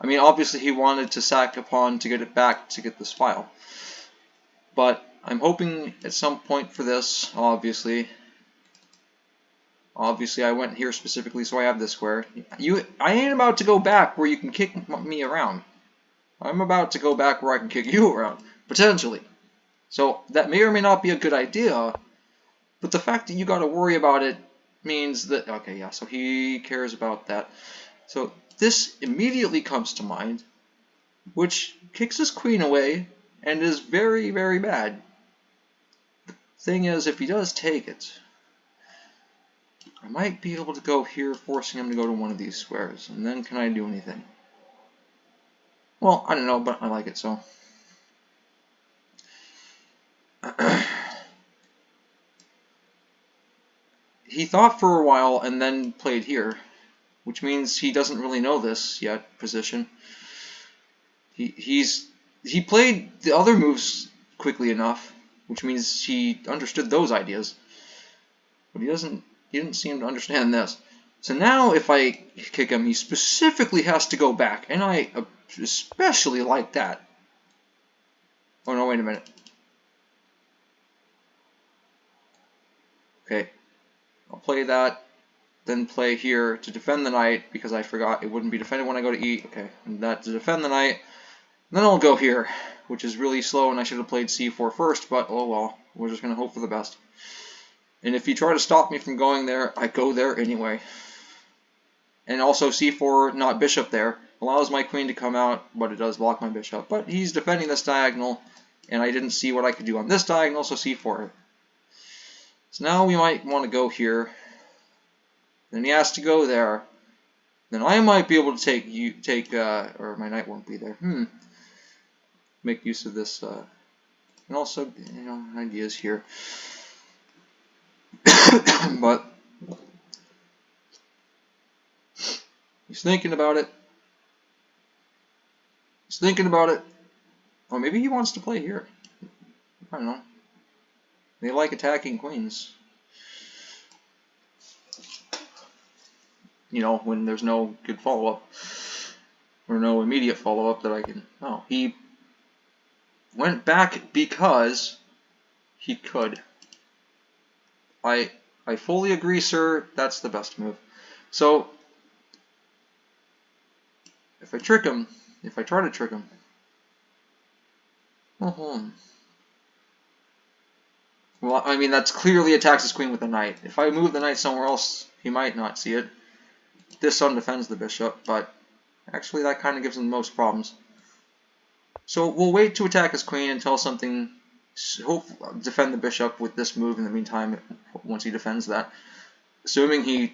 I mean, obviously he wanted to sack a pawn to get it back to get this file. But I'm hoping at some point for this, obviously I went here specifically so I have this square. I ain't about to go back where you can kick me around. I'm about to go back where I can kick you around, potentially. So that may or may not be a good idea, but the fact that you got to worry about it means that, okay, yeah, so he cares about that. So this immediately comes to mind, which kicks his queen away and is very, very bad. The thing is, if he does take it, I might be able to go here, forcing him to go to one of these squares, and then can I do anything? Well, I don't know, but I like it, so. He thought for a while and then played here, which means he doesn't really know this yet position. He played the other moves quickly enough, which means he understood those ideas, but he didn't seem to understand this. So now if I kick him, he specifically has to go back, and I especially like that. Oh no, wait a minute. Okay, I'll play that, then play here to defend the knight, because I forgot it wouldn't be defended when I go to e. Okay, and that to defend the knight. Then I'll go here, which is really slow, and I should have played c4 first, but oh well, we're just going to hope for the best. And if you try to stop me from going there, I go there anyway. And also c4, not bishop there, allows my queen to come out, but it does block my bishop. But he's defending this diagonal, and I didn't see what I could do on this diagonal, so c4. So now we might want to go here. Then he has to go there. Then I might be able to take or my knight won't be there. Make use of this, and also, you know, ideas here. But he's thinking about it. He's thinking about it. Or maybe he wants to play here. I don't know. They like attacking queens. You know, when there's no good follow-up. Or no immediate follow-up that I can... Oh, he went back because he could. I fully agree, sir. That's the best move. So, if I try to trick him... Well, I mean, that's clearly attacks his queen with the knight. If I move the knight somewhere else, he might not see it. This undefends the bishop, but actually that kind of gives him the most problems. So we'll wait to attack his queen until something... defend the bishop with this move in the meantime, once he defends that. Assuming he...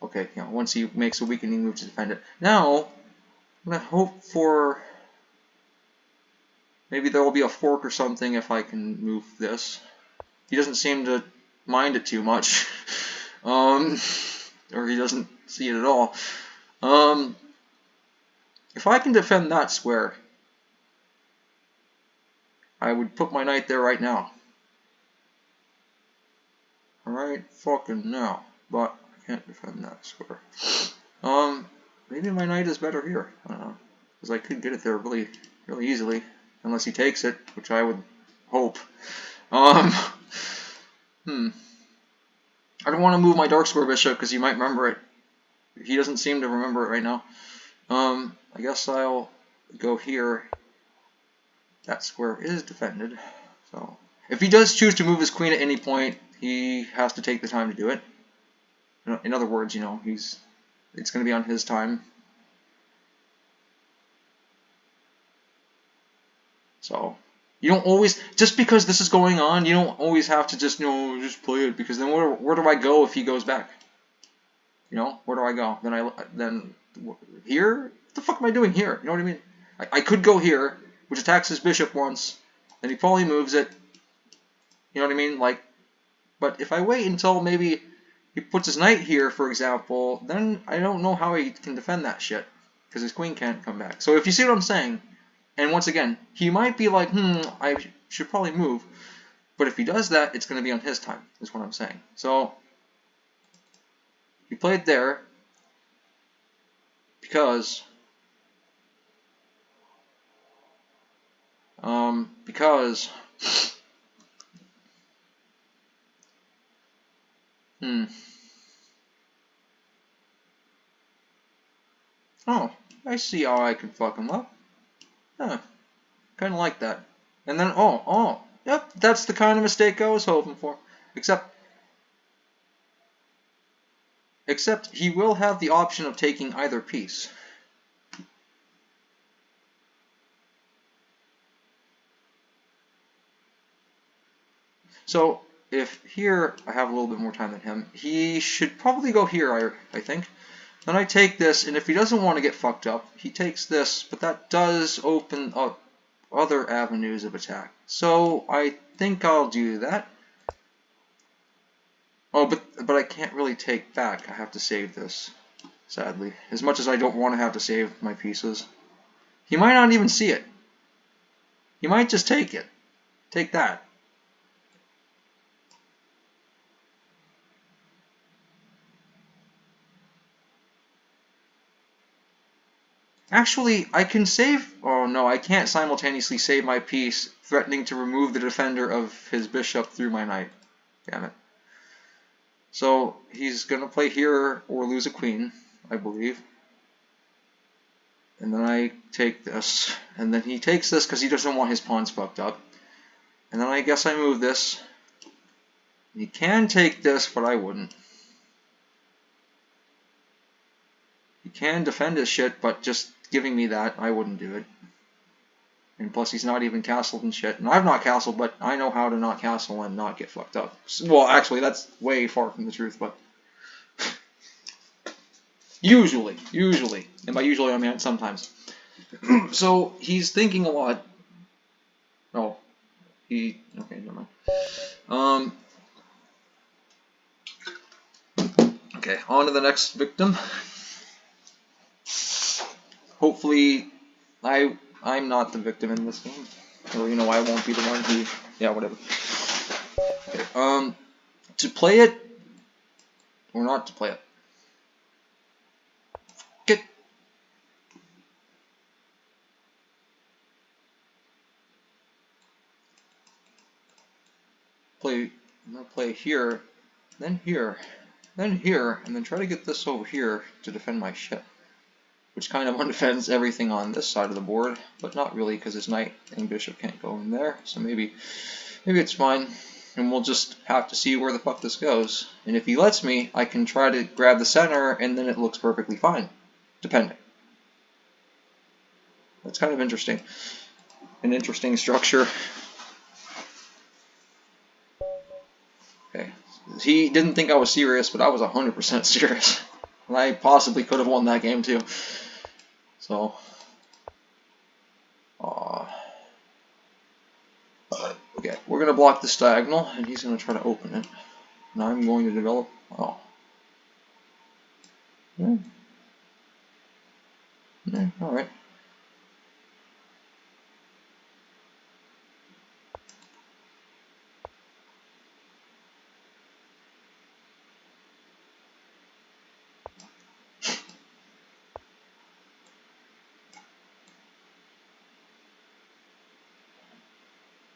Okay, you know, once he makes a weakening move to defend it. Now, I'm going to hope for... Maybe there will be a fork or something if I can move this. He doesn't seem to mind it too much. Or he doesn't see it at all. If I can defend that square, I would put my knight there right now. Right fucking now. But I can't defend that square. Maybe my knight is better here. I don't know. Because I could get it there really, really easily. Unless he takes it, which I would hope. I don't want to move my dark square bishop because he might remember it. He doesn't seem to remember it right now. I guess I'll go here. That square is defended. So if he does choose to move his queen at any point, he has to take the time to do it. In other words, you know, it's going to be on his time. So you don't always, just because this is going on, you don't always have to just, you know, just play it, because then where do I go if he goes back? You know, where do I go? Then here? What the fuck am I doing here? You know what I mean? I could go here, which attacks his bishop once, then he probably moves it. You know what I mean? Like, but if I wait until maybe he puts his knight here, for example, then I don't know how he can defend that shit, because his queen can't come back. So if you see what I'm saying, and once again, he might be like, I should probably move, but if he does that, it's going to be on his time, is what I'm saying. So he played there because Because oh, I see how I can fuck him up. Huh. Kind of like that. And then, yep, that's the kind of mistake I was hoping for. Except he will have the option of taking either piece. So, if here I have a little bit more time than him, he should probably go here, I think. Then I take this, and if he doesn't want to get fucked up, he takes this, but that does open up other avenues of attack. So, I think I'll do that. Oh, but I can't really take back. I have to save this, sadly. As much as I don't want to have to save my pieces. He might not even see it. He might just take it. Take that. Actually, I can save... Oh no, I can't simultaneously save my piece, threatening to remove the defender of his bishop through my knight. Damn it. So, he's going to play here or lose a queen, I believe. And then I take this. And then he takes this because he doesn't want his pawns fucked up. And then I guess I move this. He can take this, but I wouldn't. He can defend his shit, but just giving me that, I wouldn't do it. And plus, he's not even castled and shit. And I've not castled, but I know how to not castle and not get fucked up. Well, actually, that's way far from the truth, but... Usually. And by usually, I mean sometimes. So, he's thinking a lot. Oh. Okay, never mind. Okay, on to the next victim. Hopefully, I'm not the victim in this game. Or, I won't be the one who... Yeah, whatever. Okay, to play it, or not to play it. Get... I'm gonna play here, then here, then here, and then try to get this over here to defend my ship. Which kind of undefends everything on this side of the board, but not really because his knight and bishop can't go in there, so maybe it's fine, and we'll just have to see where the fuck this goes. And if he lets me, I can try to grab the center, and then it looks perfectly fine, depending. That's kind of interesting. An interesting structure. Okay, he didn't think I was serious, but I was 100% serious. And I possibly could have won that game too. So, okay, we're going to block this diagonal, and he's going to try to open it. And I'm going to develop, alright.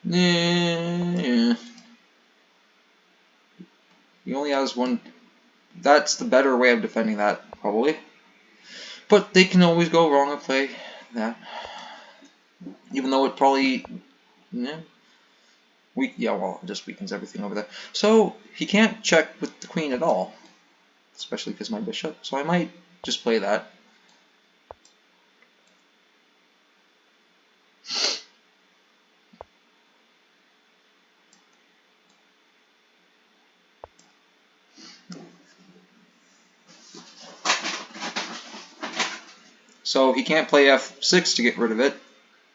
Yeah. He only has one. That's the better way of defending that, probably. But they can always go wrong and play that. Even though it probably... Yeah. Well, it just weakens everything over there. So, he can't check with the queen at all. Especially because my bishop. So I might just play that. So he can't play f6 to get rid of it.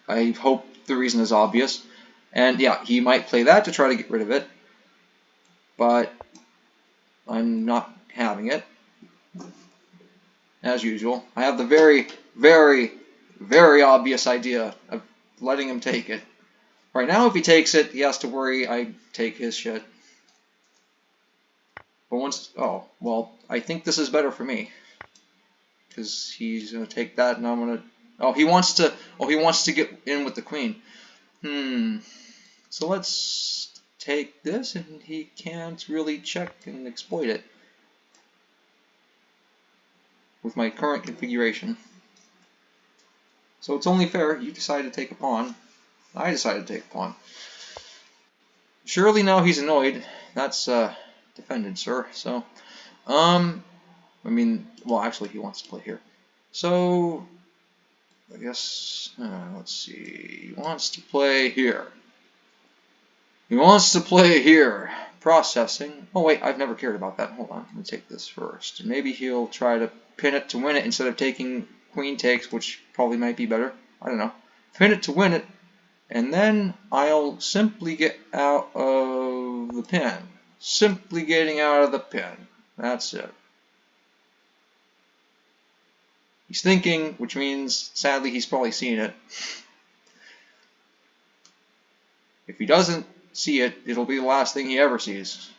I hope the reason is obvious. And yeah, he might play that to try to get rid of it. But I'm not having it. As usual. I have the very, very, very obvious idea of letting him take it. Right now, if he takes it, he has to worry I take his shit. But once... Oh, well, I think this is better for me. Because he's going to take that, and I'm going to... Oh, he wants to get in with the queen. So let's take this, and he can't really check and exploit it with my current configuration. So it's only fair you decide to take a pawn. I decided to take a pawn. Surely now he's annoyed. That's defended, sir. So, I mean, well, actually, he wants to play here. So, I guess, let's see. He wants to play here. He wants to play here. Processing. Oh, wait, I've never cared about that. Hold on, let me take this first. Maybe he'll try to pin it to win it instead of taking queen takes, which probably might be better. I don't know. Pin it to win it, and then I'll simply get out of the pin. Simply getting out of the pin. That's it. He's thinking, which means, sadly, he's probably seen it. If he doesn't see it, it'll be the last thing he ever sees.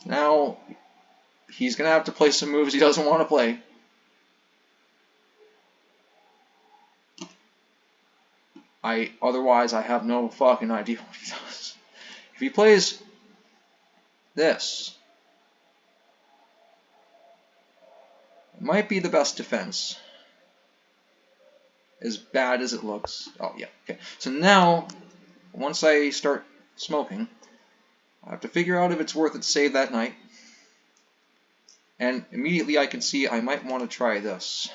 Now, he's going to have to play some moves he doesn't want to play. Otherwise, I have no fucking idea what he does. If he plays this, it might be the best defense. As bad as it looks. Oh, yeah, okay. So now, once I start smoking, I have to figure out if it's worth it to save that knight. And immediately I can see I might want to try this.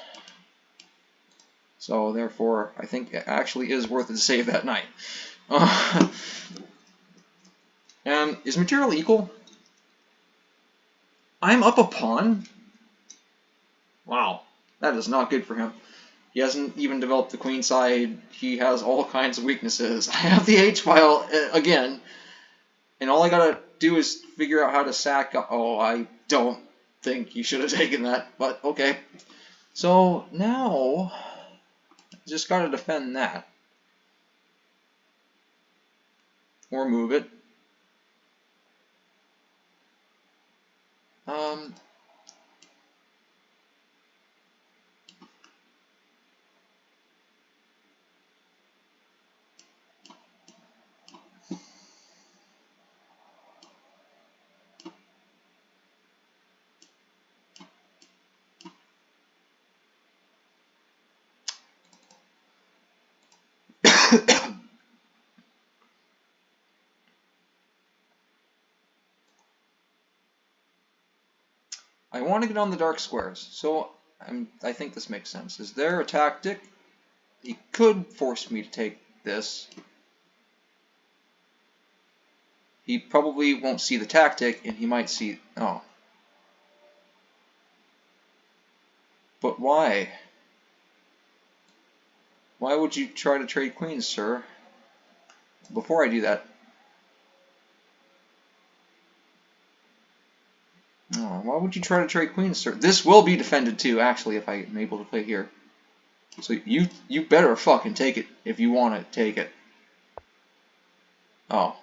So therefore, I think it actually is worth it to save that knight. And is material equal? I'm up a pawn? Wow, that is not good for him. He hasn't even developed the queen side. He has all kinds of weaknesses. I have the H-file again, and all I gotta do is figure out how to sack. Oh, I don't think you should have taken that, but okay. So now, just gotta defend that. Or move it. I want to get on the dark squares, so I think this makes sense. Is there a tactic? He could force me to take this. He probably won't see the tactic, and he might see... Oh. But why? Why would you try to trade queens, sir? Before I do that... Oh, why would you try to trade queens, sir? This will be defended too, actually, if I'm able to play here. So you better fucking take it if you want to take it. Oh.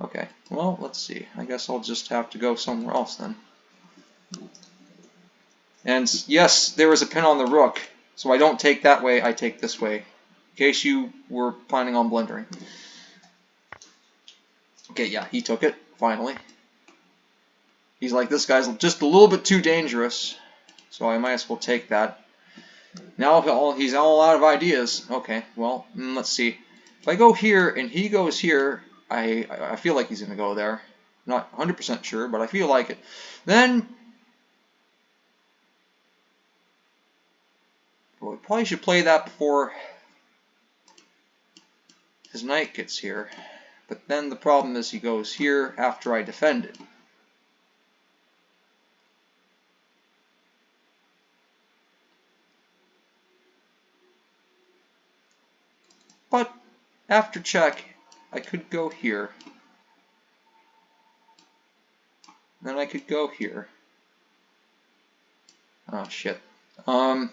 Okay, well, let's see. I guess I'll just have to go somewhere else then. And yes, there is a pin on the rook, so I don't take that way, I take this way. In case you were planning on blundering. Okay, yeah, he took it, finally. He's like, this guy's just a little bit too dangerous, so I might as well take that. Now he's all out of ideas. Okay, well, let's see. If I go here and he goes here, I feel like he's going to go there. Not 100% sure, but I feel like it. Then, well, we probably should play that before his knight gets here. But then the problem is he goes here after I defend it. But after check, I could go here. Then I could go here. Oh shit. Then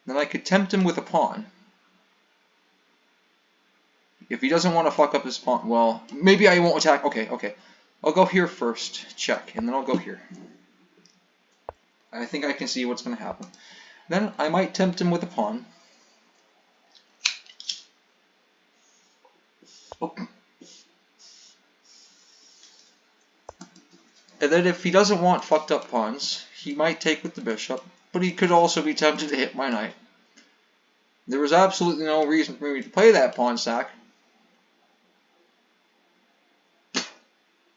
I could tempt him with a pawn. If he doesn't want to fuck up his pawn, well, maybe I won't attack. Okay, okay. I'll go here first, check, and then I'll go here. I think I can see what's going to happen. Then I might tempt him with a pawn. Oh. And then if he doesn't want fucked up pawns, he might take with the bishop, but he could also be tempted to hit my knight. There was absolutely no reason for me to play that pawn sack.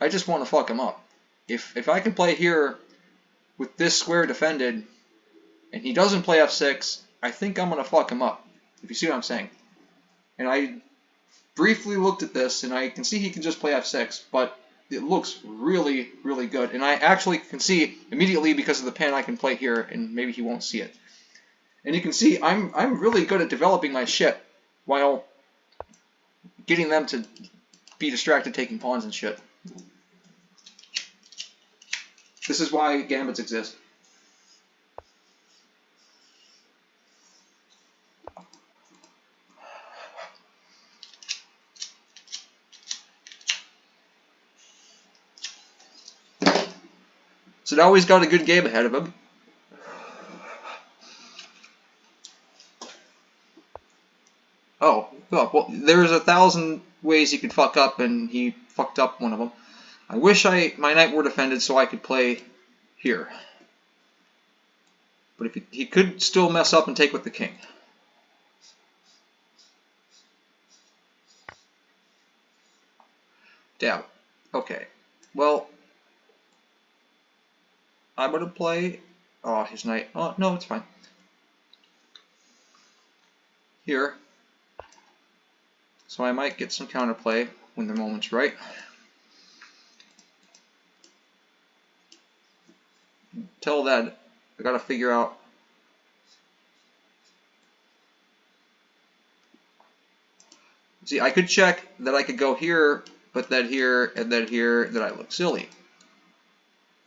I just want to fuck him up. If I can play here with this square defended, and he doesn't play f6, I think I'm going to fuck him up, if you see what I'm saying. And I briefly looked at this, and I can see he can just play f6, but it looks really, really good. And I actually can see immediately because of the pin I can play here, and maybe he won't see it. And you can see I'm really good at developing my shit while getting them to be distracted taking pawns and shit. This is why gambits exist. So now he's got a good game ahead of him. Oh, well, there's 1,000 ways he could fuck up, and he fucked up one of them. I wish my knight were defended so I could play here. But if he could still mess up and take with the king. Damn. Okay. Well, I'm going to play... Oh, his knight... Oh, no, it's fine. Here. So I might get some counterplay when the moment's right. Till then, I gotta figure out... See, I could check that I could go here, put that here, and then here, that I look silly.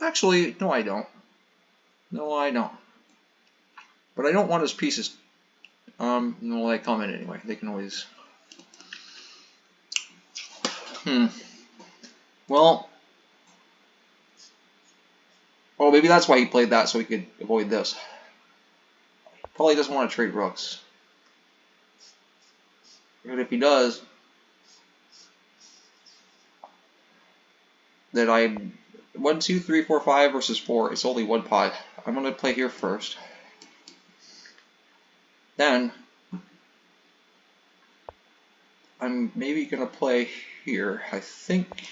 Actually, no I don't. No I don't. But I don't want his pieces. No, they come in anyway. They can always... Well... Oh, maybe that's why he played that, so he could avoid this. Probably doesn't want to trade rooks. But if he does, then I'm 1, 2, 3, 4, 5 versus 4. It's only one pot. I'm going to play here first. Then I'm maybe going to play here. I think...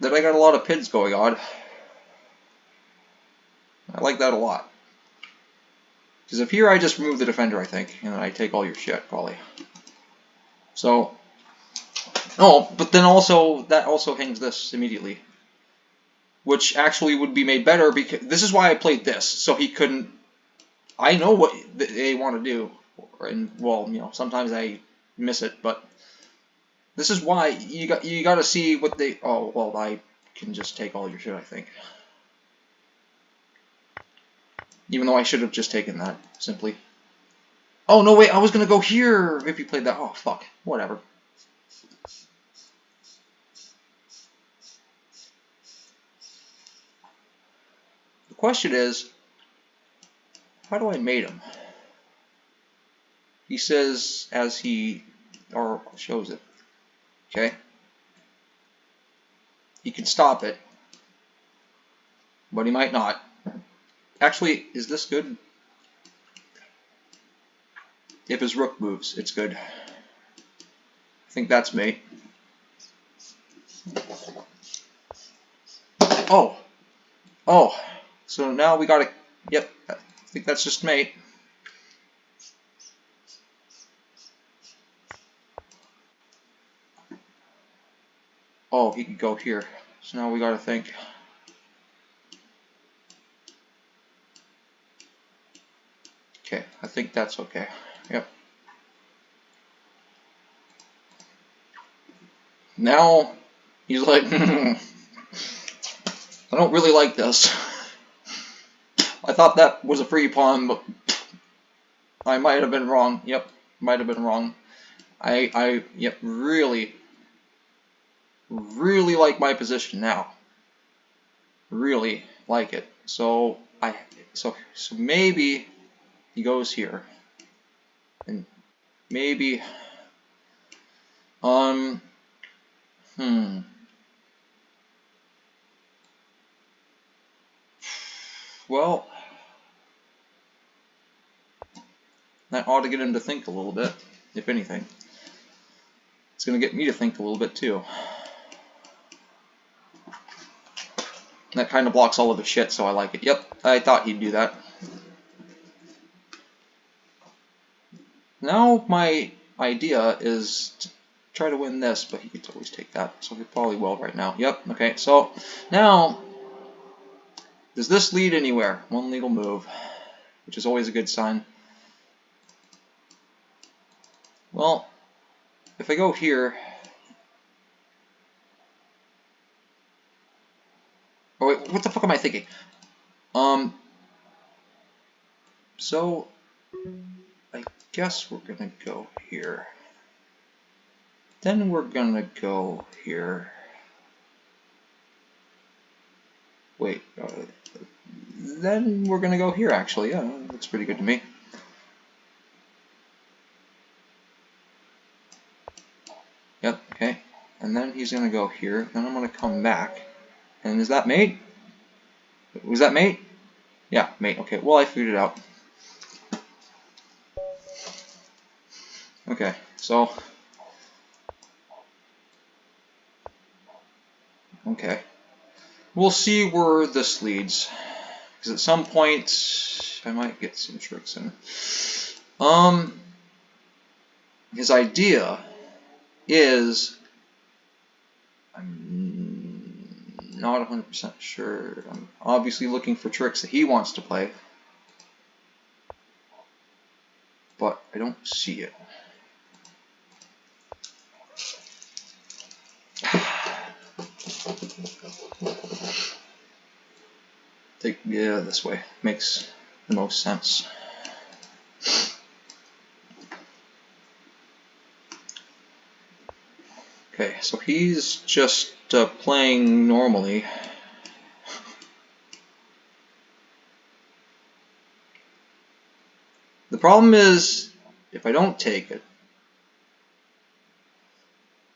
Then I got a lot of pins going on. I like that a lot. Because if here I just remove the defender, I think, and I take all your shit, probably. So, oh, but then also, that also hangs this immediately. Which actually would be made better, because this is why I played this, so he couldn't... I know what they want to do, and, well, you know, sometimes I miss it, but... This is why you got to see what they... Oh, well, I can just take all your shit, I think. Even though I should have just taken that, simply. Oh, no, wait, I was going to go here if you played that. Oh, fuck. Whatever. The question is, how do I mate him? He says, as he shows it. Okay? He can stop it, but he might not. Actually, is this good? If his rook moves, it's good. I think that's mate. Oh! Oh! So now we gotta... Yep, I think that's just mate. Oh, he could go here. So now we gotta think. Okay, I think that's okay. Yep. Now, he's like, I don't really like this. I thought that was a free pawn, but I might have been wrong. Yep, might have been wrong. Yep, really like my position now. Really like it. So so maybe he goes here, and maybe well, that ought to get him to think a little bit, if anything. It's gonna get me to think a little bit too. That kind of blocks all of his shit, so I like it. Yep, I thought he'd do that. Now my idea is to try to win this, but he could always take that, so he probably will right now. Yep, okay, so now, does this lead anywhere? One legal move, which is always a good sign. Well, if I go here... Oh wait, what the fuck am I thinking? So I guess we're gonna go here. Then we're gonna go here. Wait, then we're gonna go here actually. Yeah, looks pretty good to me. Yep, okay. And then he's gonna go here. Then I'm gonna come back. And is that mate? Was that mate? Yeah, mate. Okay, well I figured it out. Okay, so okay. We'll see where this leads. Because at some point I might get some tricks in. His idea is, I'm not 100% sure. I'm obviously looking for tricks that he wants to play, but I don't see it. Yeah, this way makes the most sense. Okay, so he's just playing normally. The problem is, if I don't take it,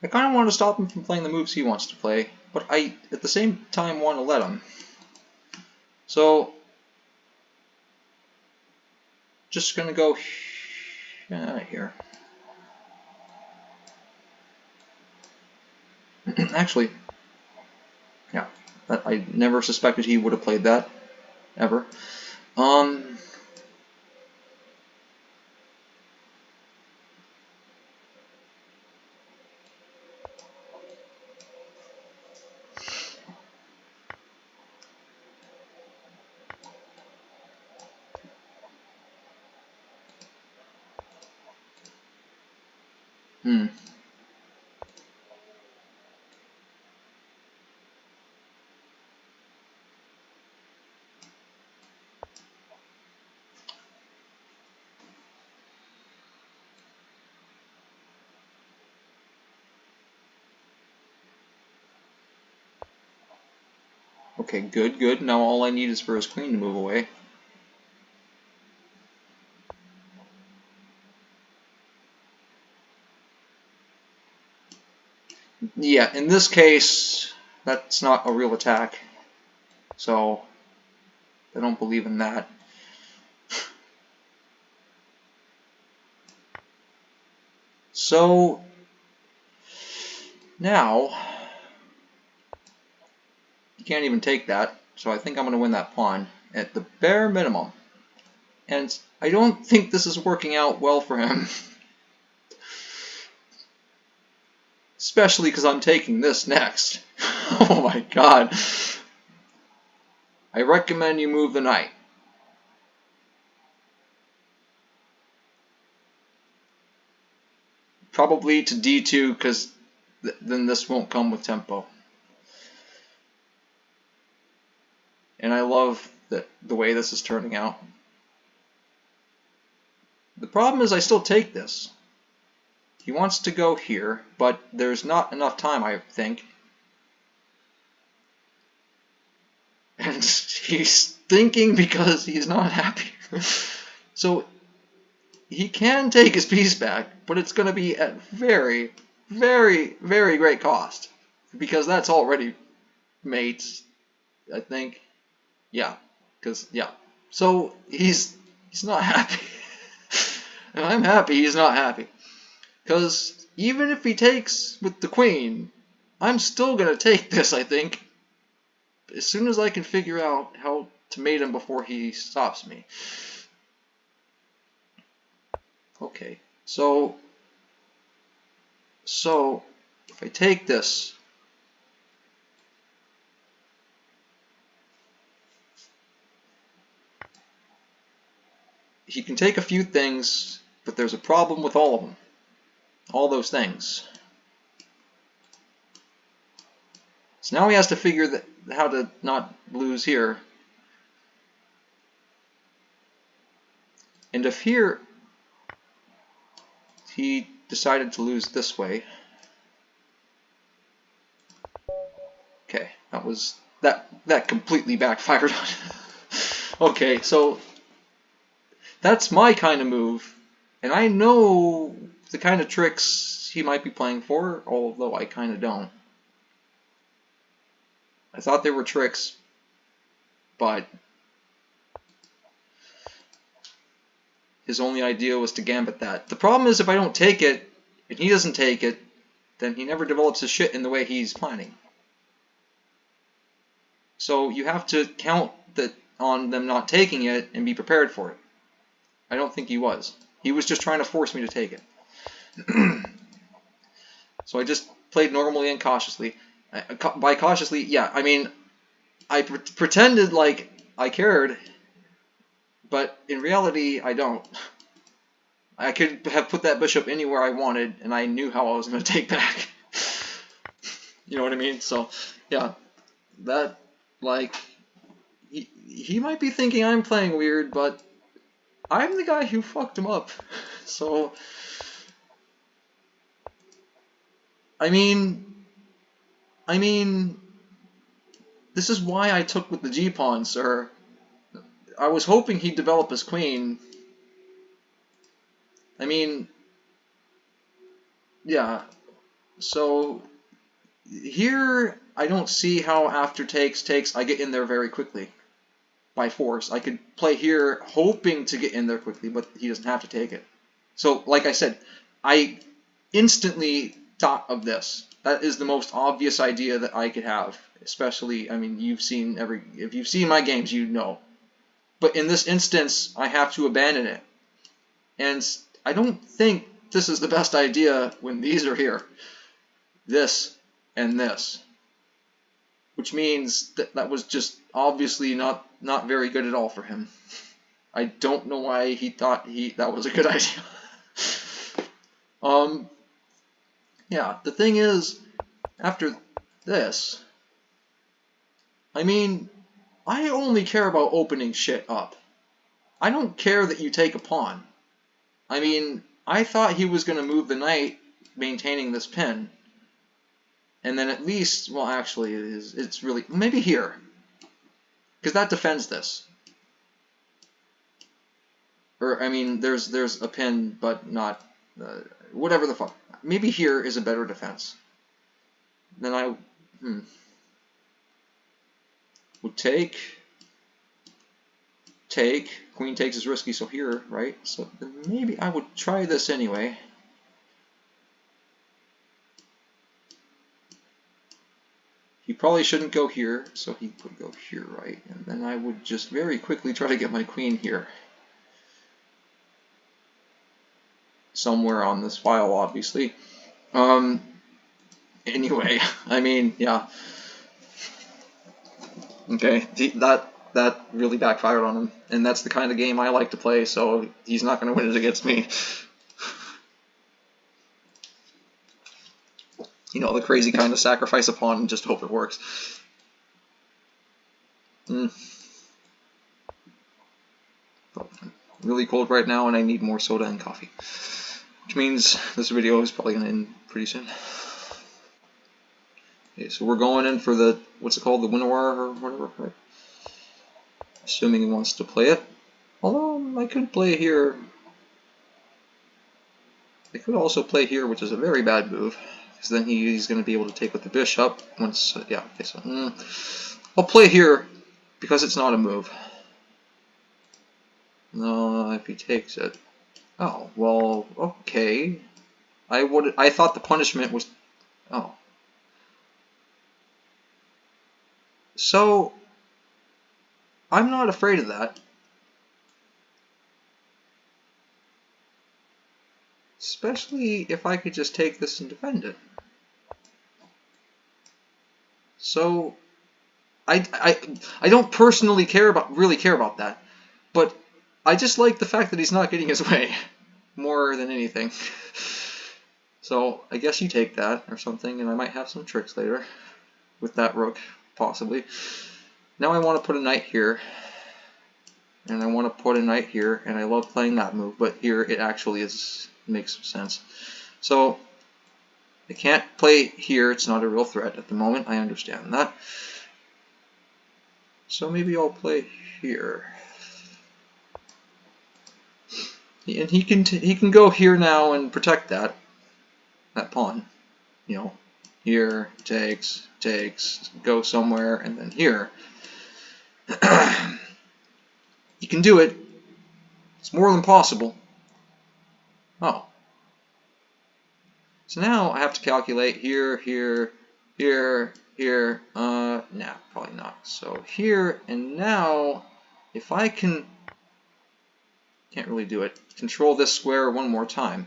I kind of want to stop him from playing the moves he wants to play, but I, at the same time, want to let him. So, just gonna go here. Actually, yeah, I never suspected he would have played that, ever. Okay, good, good. Now all I need is for his queen to move away. Yeah, in this case, that's not a real attack. So, I don't believe in that. So, now, you can't even take that. So I think I'm going to win that pawn at the bare minimum. And I don't think this is working out well for him. Especially because I'm taking this next. Oh my god. I recommend you move the knight. Probably to d2 because then this won't come with tempo. And I love the way this is turning out. The problem is I still take this. He wants to go here, but there's not enough time, I think. And he's thinking because he's not happy. So he can take his piece back, but it's going to be at very, very, very great cost. Because that's already mates, I think. Yeah, because, yeah. So he's not happy. And I'm happy he's not happy. Because even if he takes with the queen, I'm still going to take this, I think. As soon as I can figure out how to mate him before he stops me. Okay, so if I take this, he can take a few things, but there's a problem with all of them. All those things. So now he has to figure how to not lose here. And if here he decided to lose this way. Okay, that completely backfired on him. Okay, so that's my kind of move, and I know the kind of tricks he might be playing for, although I kind of don't. I thought they were tricks, but his only idea was to gambit that. The problem is if I don't take it, and he doesn't take it, then he never develops his shit in the way he's planning. So you have to count on them not taking it and be prepared for it. I don't think he was. He was just trying to force me to take it. So I just played normally and cautiously. By cautiously, yeah, I mean, I pretended like I cared, but in reality, I don't. I could have put that bishop anywhere I wanted, and I knew how I was going to take back. You know what I mean? So, yeah, that, like, he might be thinking I'm playing weird, but I'm the guy who fucked him up. So, I mean, this is why I took with the g-pawn, sir. I was hoping he'd develop his queen. I mean, yeah. So here I don't see how after takes I get in there very quickly by force. I could play here hoping to get in there quickly, but he doesn't have to take it. So like I said, I instantly thought of this. That is the most obvious idea that I could have. Especially, I mean, if you've seen my games, you know. But in this instance, I have to abandon it. And I don't think this is the best idea when these are here. This and this. Which means that was just obviously not very good at all for him. I don't know why he thought that was a good idea. Yeah, the thing is, after this, I mean, I only care about opening shit up. I don't care that you take a pawn. I mean, I thought he was going to move the knight, maintaining this pin. And then at least, well, actually, it's really, maybe here. Because that defends this. Or, I mean, there's a pin, but not, whatever the fuck. Maybe here is a better defense. Then I would take, queen takes is risky, so here, right? So then maybe I would try this anyway. He probably shouldn't go here, so he would go here, right? And then I would just very quickly try to get my queen here. Somewhere on this file, obviously. Anyway, I mean, yeah. Okay, that really backfired on him, and that's the kind of game I like to play, so he's not going to win it against me. You know, the crazy kind of sacrifice a pawn and just hope it works. really cold right now and I need more soda and coffee. Which means this video is probably going to end pretty soon. Okay, so we're going in for the, what's it called, the Winnower or whatever, right? Assuming he wants to play it. Although I could play here. I could also play here, which is a very bad move. Because then he's going to be able to take with the bishop. Once, yeah, okay, so I'll play here because it's not a move. No, if he takes it. Oh, well, okay. I thought the punishment was, oh. So, I'm not afraid of that. Especially if I could just take this and defend it. So, I don't personally really care about that, but I just like the fact that he's not getting his way more than anything. So I guess you take that or something, and I might have some tricks later with that rook, possibly. Now I want to put a knight here, and I want to put a knight here, and I love playing that move, but here it actually makes sense. So I can't play here, it's not a real threat at the moment, I understand that. So maybe I'll play here. And he can go here now and protect that pawn. You know, here, takes, go somewhere, and then here. You can do it. It's more than possible. Oh. So now I have to calculate here, here, here, here. Nah, probably not. So here, and now, if I can't really do it. Control this square one more time.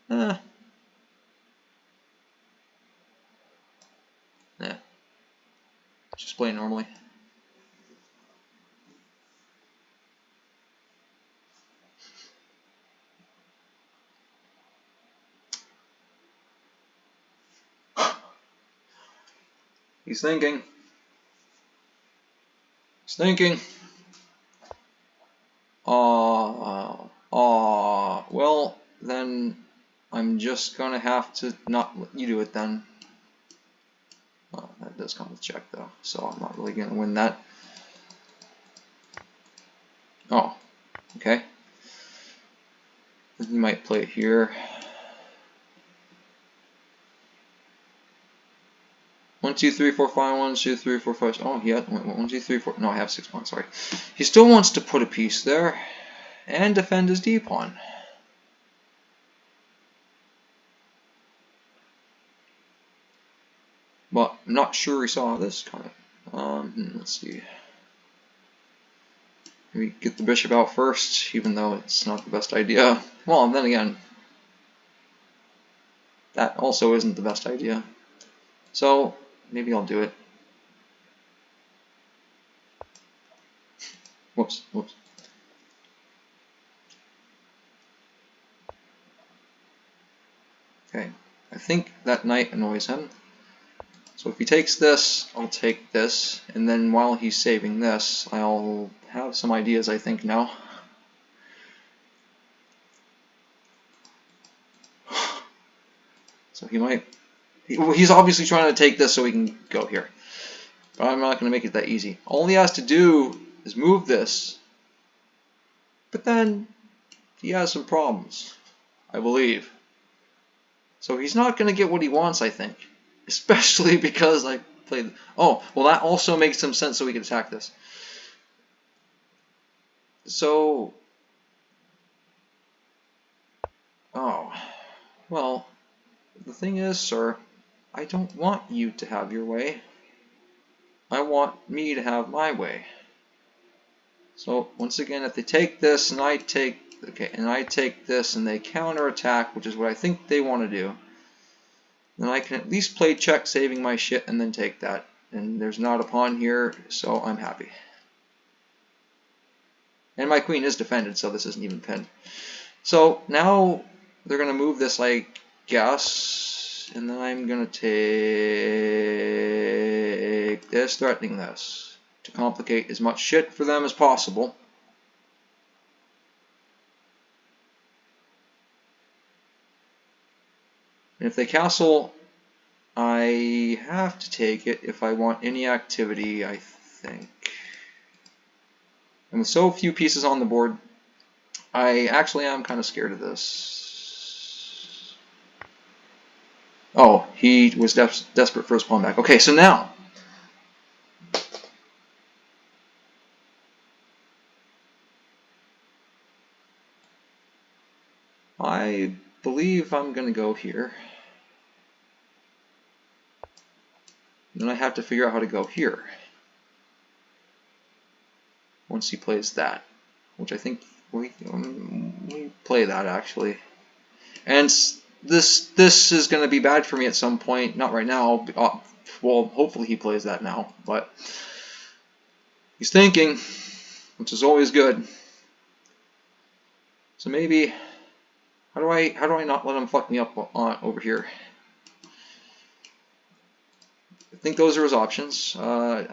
Yeah. Just play normally. He's thinking. He's thinking. Well, then I'm just gonna have to not let you do it then. That does come with check though, so I'm not really gonna win that. Oh, okay. You might play it here. 1, 2, 3, 4, 5. 1, 2, 3, 4, 5. Oh, yeah. 1, 2, 3, 4. No, I have 6 pawns. Sorry. He still wants to put a piece there and defend his D pawn. But I'm not sure he saw this coming. Let's see. Maybe get the bishop out first, even though it's not the best idea. Well, and then again, that also isn't the best idea. So maybe I'll do it. Whoops. Okay, I think that knight annoys him. So if he takes this, I'll take this, and then while he's saving this, I'll have some ideas, I think, now. So he's obviously trying to take this so he can go here. But I'm not going to make it that easy. All he has to do is move this, but then he has some problems, I believe. So he's not going to get what he wants, I think. Especially because I played... Oh, well that also makes some sense so we can attack this. So... Oh. Well, the thing is, sir, I don't want you to have your way. I want me to have my way. So, once again, if they take this and I take... Okay, and I take this and they counterattack, which is what I think they want to do, then I can at least play check, saving my shit, and then take that. And there's not a pawn here, so I'm happy. And my queen is defended, so this isn't even pinned. So now they're going to move this, I guess, and then I'm going to like this, threatening this, to complicate as much shit for them as possible. And if they castle, I have to take it if I want any activity, I think. And with so few pieces on the board, I actually am kind of scared of this. Oh, he was desperate for his pawn back. Okay, so now I believe I'm going to go here. Then I have to figure out how to go here once he plays that, which I think we play that actually. And this is going to be bad for me at some point. Not right now. Well, hopefully he plays that now, but he's thinking, which is always good. So maybe how do I not let him fuck me up over here? I think those are his options. I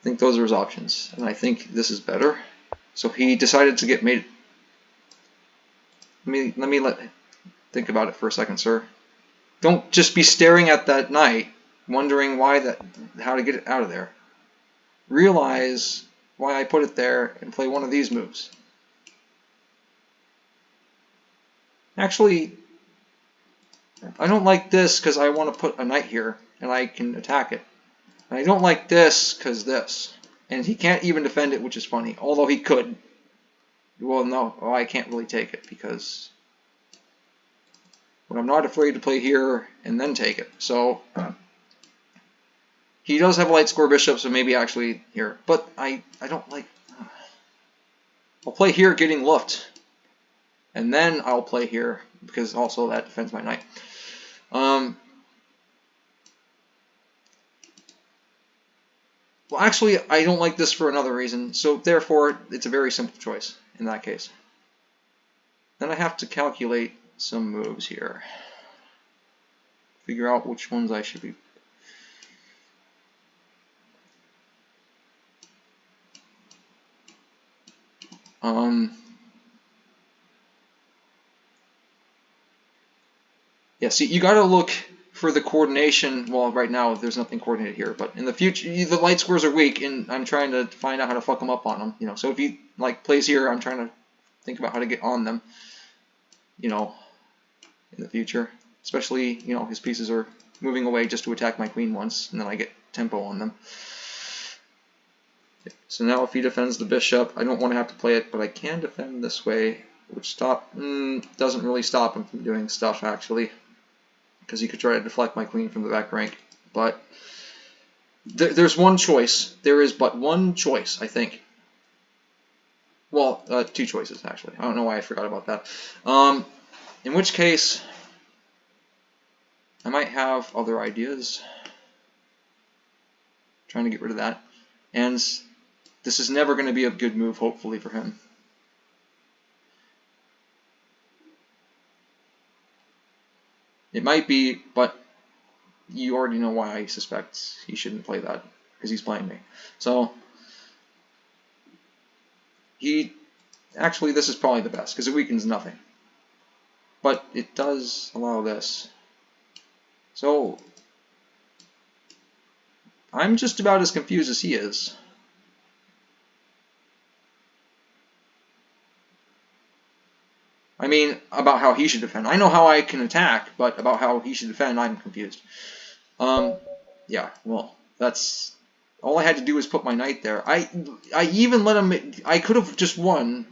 think those are his options, and I think this is better. So he decided to get made. Let me think about it for a second, sir. Don't just be staring at that knight, wondering how to get it out of there. Realize why I put it there and play one of these moves. Actually, I don't like this because I want to put a knight here and I can attack it. And I don't like this because this. And he can't even defend it, which is funny. Although he could. Well, no, I can't really take it because I'm not afraid to play here and then take it. So he does have a light score bishop, so maybe actually here. But I don't like. I'll play here getting luffed. And then I'll play here because also that defends my knight. Well, actually, I don't like this for another reason, so therefore, it's a very simple choice in that case. Then I have to calculate some moves here. Figure out which ones I should be... Yeah, see, you gotta look for the coordination. Well, right now there's nothing coordinated here, but in the future the light squares are weak, and I'm trying to find out how to fuck them up on them. You know, so if he like plays here, I'm trying to think about how to get on them. You know, in the future, especially his pieces are moving away just to attack my queen once, and then I get tempo on them. So now if he defends the bishop, I don't want to have to play it, but I can defend this way, which doesn't really stop him from doing stuff actually. Because he could try to deflect my queen from the back rank. But there's one choice. There is but one choice, I think. Well, two choices, actually. I don't know why I forgot about that. In which case, I might have other ideas. Trying to get rid of that. And this is never going to be a good move, hopefully, for him. It might be, but you already know why I suspect he shouldn't play that, because he's playing me. So, actually this is probably the best, because it weakens nothing. But it does allow this. So, I'm just about as confused as he is. I mean, about how he should defend. I know how I can attack, but about how he should defend, I'm confused. Yeah, well, that's... All I had to do was put my knight there. I even let him... I could have just won.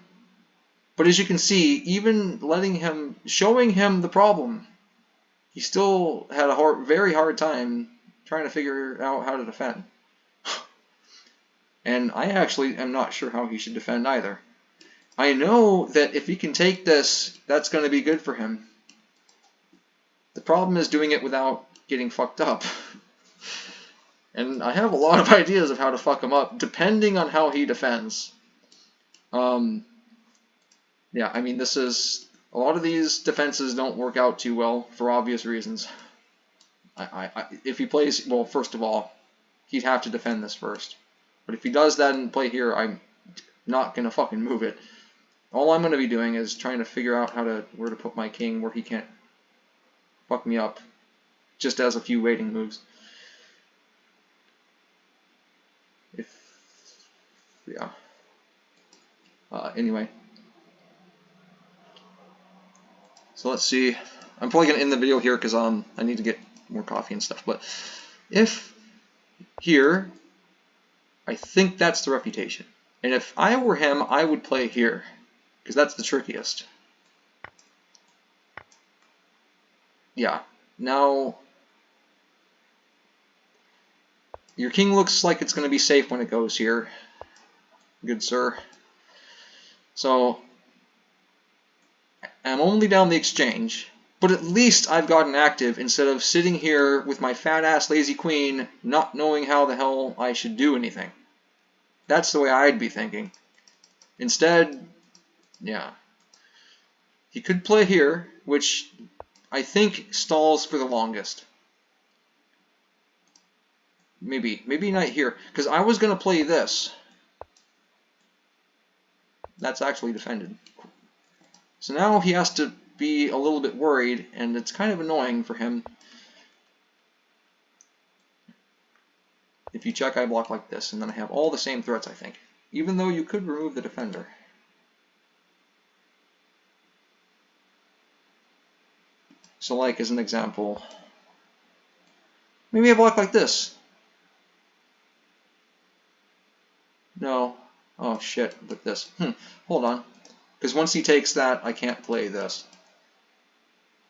But as you can see, even showing him the problem, he still had a very hard time trying to figure out how to defend. And I actually am not sure how he should defend either. I know that if he can take this, that's going to be good for him. The problem is doing it without getting fucked up. And I have a lot of ideas of how to fuck him up, depending on how he defends. Yeah, I mean, a lot of these defenses don't work out too well for obvious reasons. If he plays, well, first of all, he'd have to defend this first. But if he does that and play here, I'm not gonna fucking move it. All I'm gonna be doing is trying to figure out where to put my king where he can't fuck me up. Just as a few waiting moves. Yeah. Anyway. So let's see. I'm probably gonna end the video here because I need to get more coffee and stuff. But if here, I think that's the reputation. And if I were him, I would play here because that's the trickiest. Yeah. Now, your king looks like it's going to be safe when it goes here, good sir. So, I'm only down the exchange, but at least I've gotten active instead of sitting here with my fat-ass lazy queen not knowing how the hell I should do anything. That's the way I'd be thinking. Instead, yeah. He could play here, which I think stalls for the longest. Maybe knight here, because I was going to play this. That's actually defended. So now he has to be a little bit worried, and it's kind of annoying for him. If you check, I block like this, and then I have all the same threats, I think. Even though you could remove the defender. So like, as an example, maybe I block like this. No. Oh shit, with this. Hold on. Because once he takes that, I can't play this.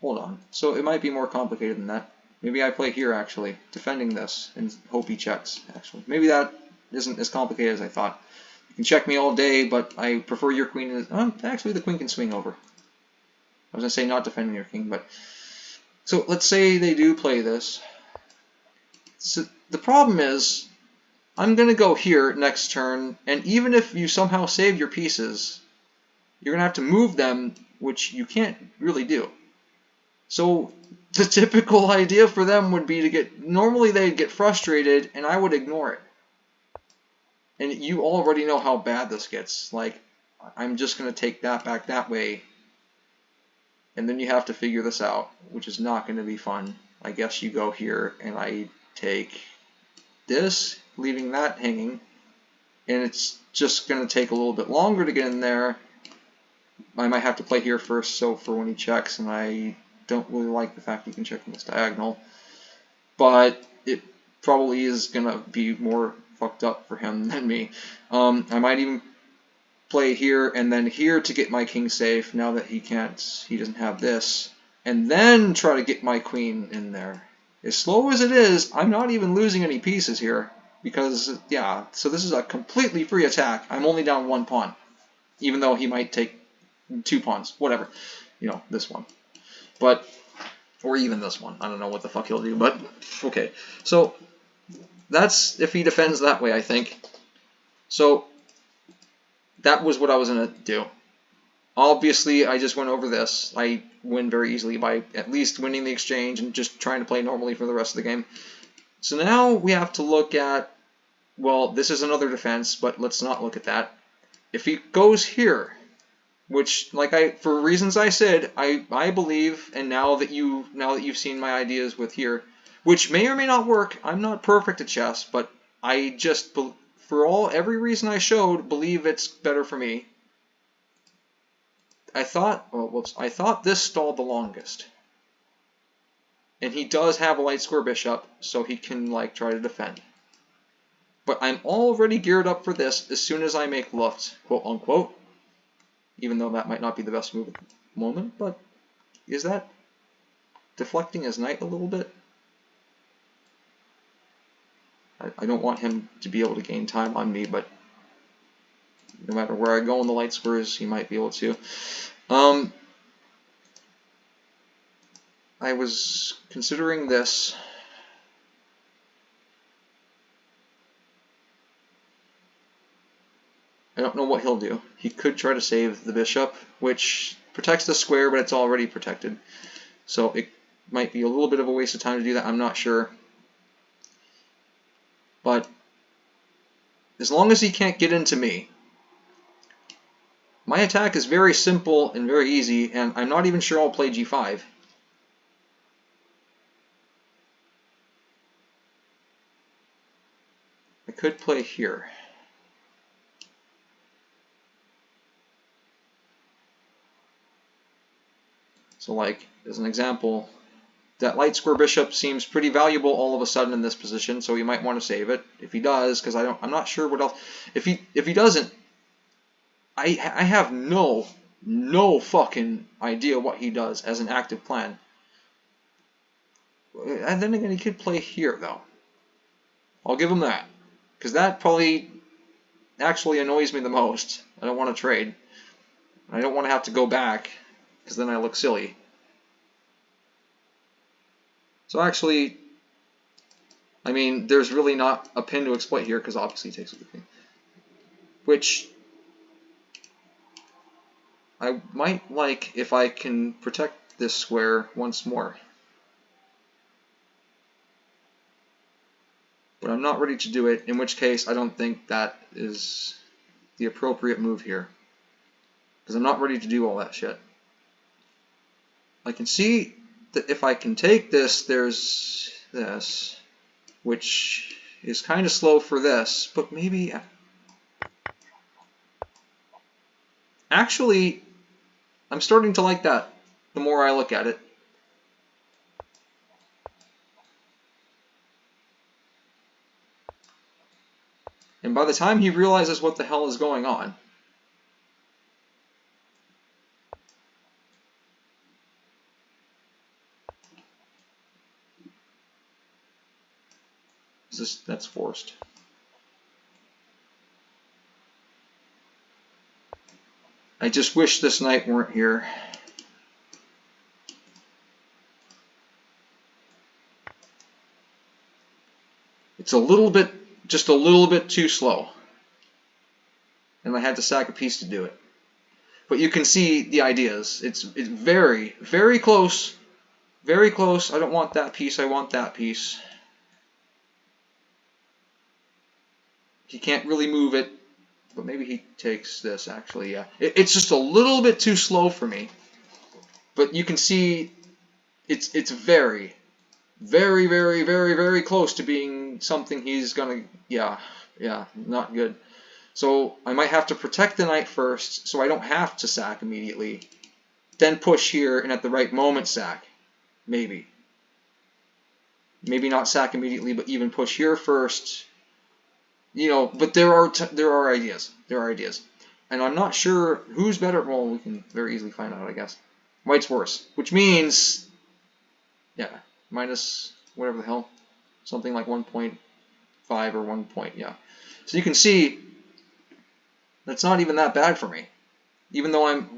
Hold on. So it might be more complicated than that. Maybe I play here, actually, defending this, and hope he checks, actually. Maybe that isn't as complicated as I thought. You can check me all day, but I prefer your queen. Actually, the queen can swing over. I was going to say not defending your king, but... So let's say they do play this. So the problem is, I'm going to go here next turn, and even if you somehow save your pieces, you're going to have to move them, which you can't really do. So the typical idea for them would be to normally they'd get frustrated, and I would ignore it. And you already know how bad this gets. Like, I'm just going to take that back that way, and then you have to figure this out, which is not going to be fun. I guess you go here, and I take this, leaving that hanging, and it's just going to take a little bit longer to get in there. I might have to play here first, so for when he checks, and I don't really like the fact he can check from this diagonal, but it probably is going to be more fucked up for him than me. I might even play here and then here to get my king safe now that he doesn't have this, and then try to get my queen in there. As slow as it is, I'm not even losing any pieces here, because, yeah, so this is a completely free attack. I'm only down one pawn, even though he might take 2 pawns, whatever, this one. But, or even this one. I don't know what the fuck he'll do, but okay. So, that's if he defends that way, I think. So, that was what I was going to do. Obviously, I just went over this. I win very easily by at least winning the exchange and just trying to play normally for the rest of the game. So now we have to look at, well, this is another defense, but let's not look at that. If he goes here, which, for reasons I said, I believe, and now that you've seen my ideas with here, which may or may not work. I'm not perfect at chess, but I just, for every reason I showed, believe it's better for me. I thought this stalled the longest, and he does have a light square bishop, so he can try to defend. But I'm already geared up for this as soon as I make Luft, quote unquote. Even though that might not be the best move at the moment, but is that deflecting his knight a little bit? I don't want him to be able to gain time on me, but no matter where I go in the light squares, he might be able to. I was considering this. I don't know what he'll do. He could try to save the bishop, which protects the square, but it's already protected. So Might be a little bit of a waste of time to do that, I'm not sure. But as long as he can't get into me, my attack is very simple and very easy, and I'm not even sure I'll play g5. I could play here. So like, as an example, that light square bishop seems pretty valuable all of a sudden in this position, so he might want to save it. If he does, because I'm not sure what else. If he doesn't, I have no fucking idea what he does as an active plan. And then again, he could play here though. I'll give him that, because that probably actually annoys me the most. I don't want to trade. I don't want to have to go back, because then I look silly. So actually, I mean, there's really not a pin to exploit here, because obviously he takes everything. Which I might like if I can protect this square once more. But I'm not ready to do it, in which case I don't think that is the appropriate move here. Because I'm not ready to do all that shit. I can see that if I can take this, there's this, which is kind of slow for this, but maybe... Actually, I'm starting to like that the more I look at it. And by the time he realizes what the hell is going on, that's forced. I just wish this knight weren't here. It's a little bit, just a little bit too slow. And I had to sack a piece to do it. But you can see the ideas. It's very, very close. Very close. I don't want that piece. I want that piece. He can't really move it. But maybe he takes this, actually, yeah. It's just a little bit too slow for me. But you can see it's very, very, very, very, very close to being something he's gonna, yeah, not good. So I might have to protect the knight first, so I don't have to sack immediately. Then push here, and at the right moment sack. Maybe. Maybe not sack immediately, but even push here first. You know, but there are ideas. There are ideas. And I'm not sure who's better. Well, we can very easily find out, I guess. White's worse. Which means, yeah, minus whatever the hell. Something like 1.5 or 1 point, yeah. So you can see that's not even that bad for me. Even though I'm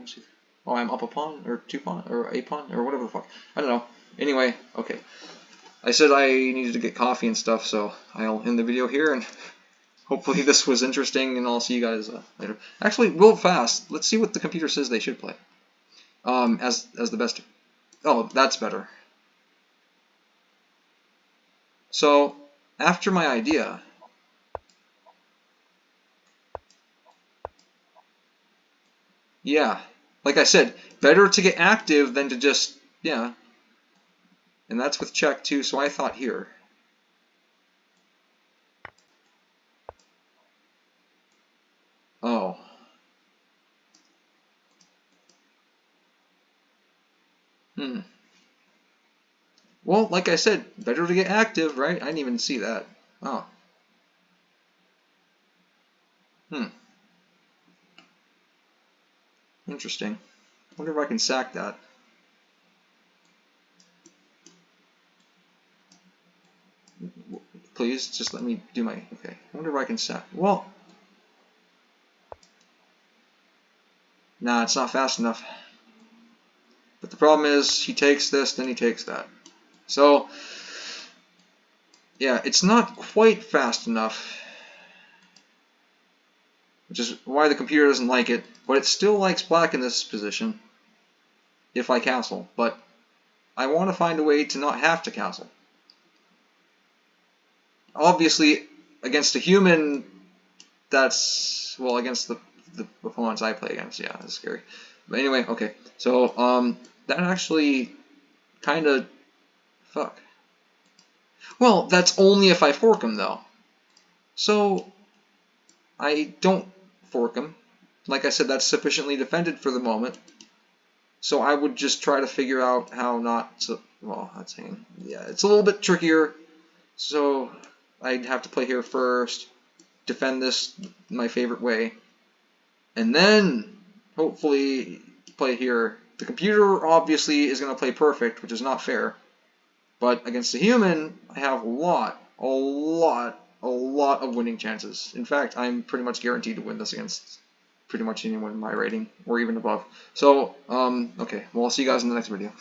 up a pawn, or 2 pawn, or a pawn, or whatever the fuck. I don't know. Anyway, okay. I said I needed to get coffee and stuff, so I'll end the video here, and hopefully this was interesting, and I'll see you guys later. Actually, real fast, let's see what the computer says they should play. As the best. Oh, that's better. So, after my idea, yeah, like I said, better to get active than to just, yeah. And that's with check too, so I thought here. Oh. Well, like I said, better to get active, right? I didn't even see that. Oh. Interesting. Wonder if I can sack that. Please, just let me do my... Okay. I wonder if I can sack... Well... Nah, it's not fast enough. But the problem is, he takes this, then he takes that. So... Yeah, it's not quite fast enough. Which is why the computer doesn't like it. But it still likes black in this position. If I castle. But I want to find a way to not have to castle. Obviously, against a human, that's, well, against the opponents I play against, yeah, that's scary. But anyway, okay, so, that actually kind of, fuck. Well, that's only if I fork him, though. So, I don't fork him. Like I said, that's sufficiently defended for the moment. So I would just try to figure out how not to, well, that's hanging. Yeah, it's a little bit trickier. So I'd have to play here first, defend this my favorite way, and then hopefully play here. The computer obviously is going to play perfect, which is not fair. But against the human, I have a lot of winning chances. In fact, I'm pretty much guaranteed to win this against pretty much anyone in my rating, or even above. So, okay, well, I'll see you guys in the next video.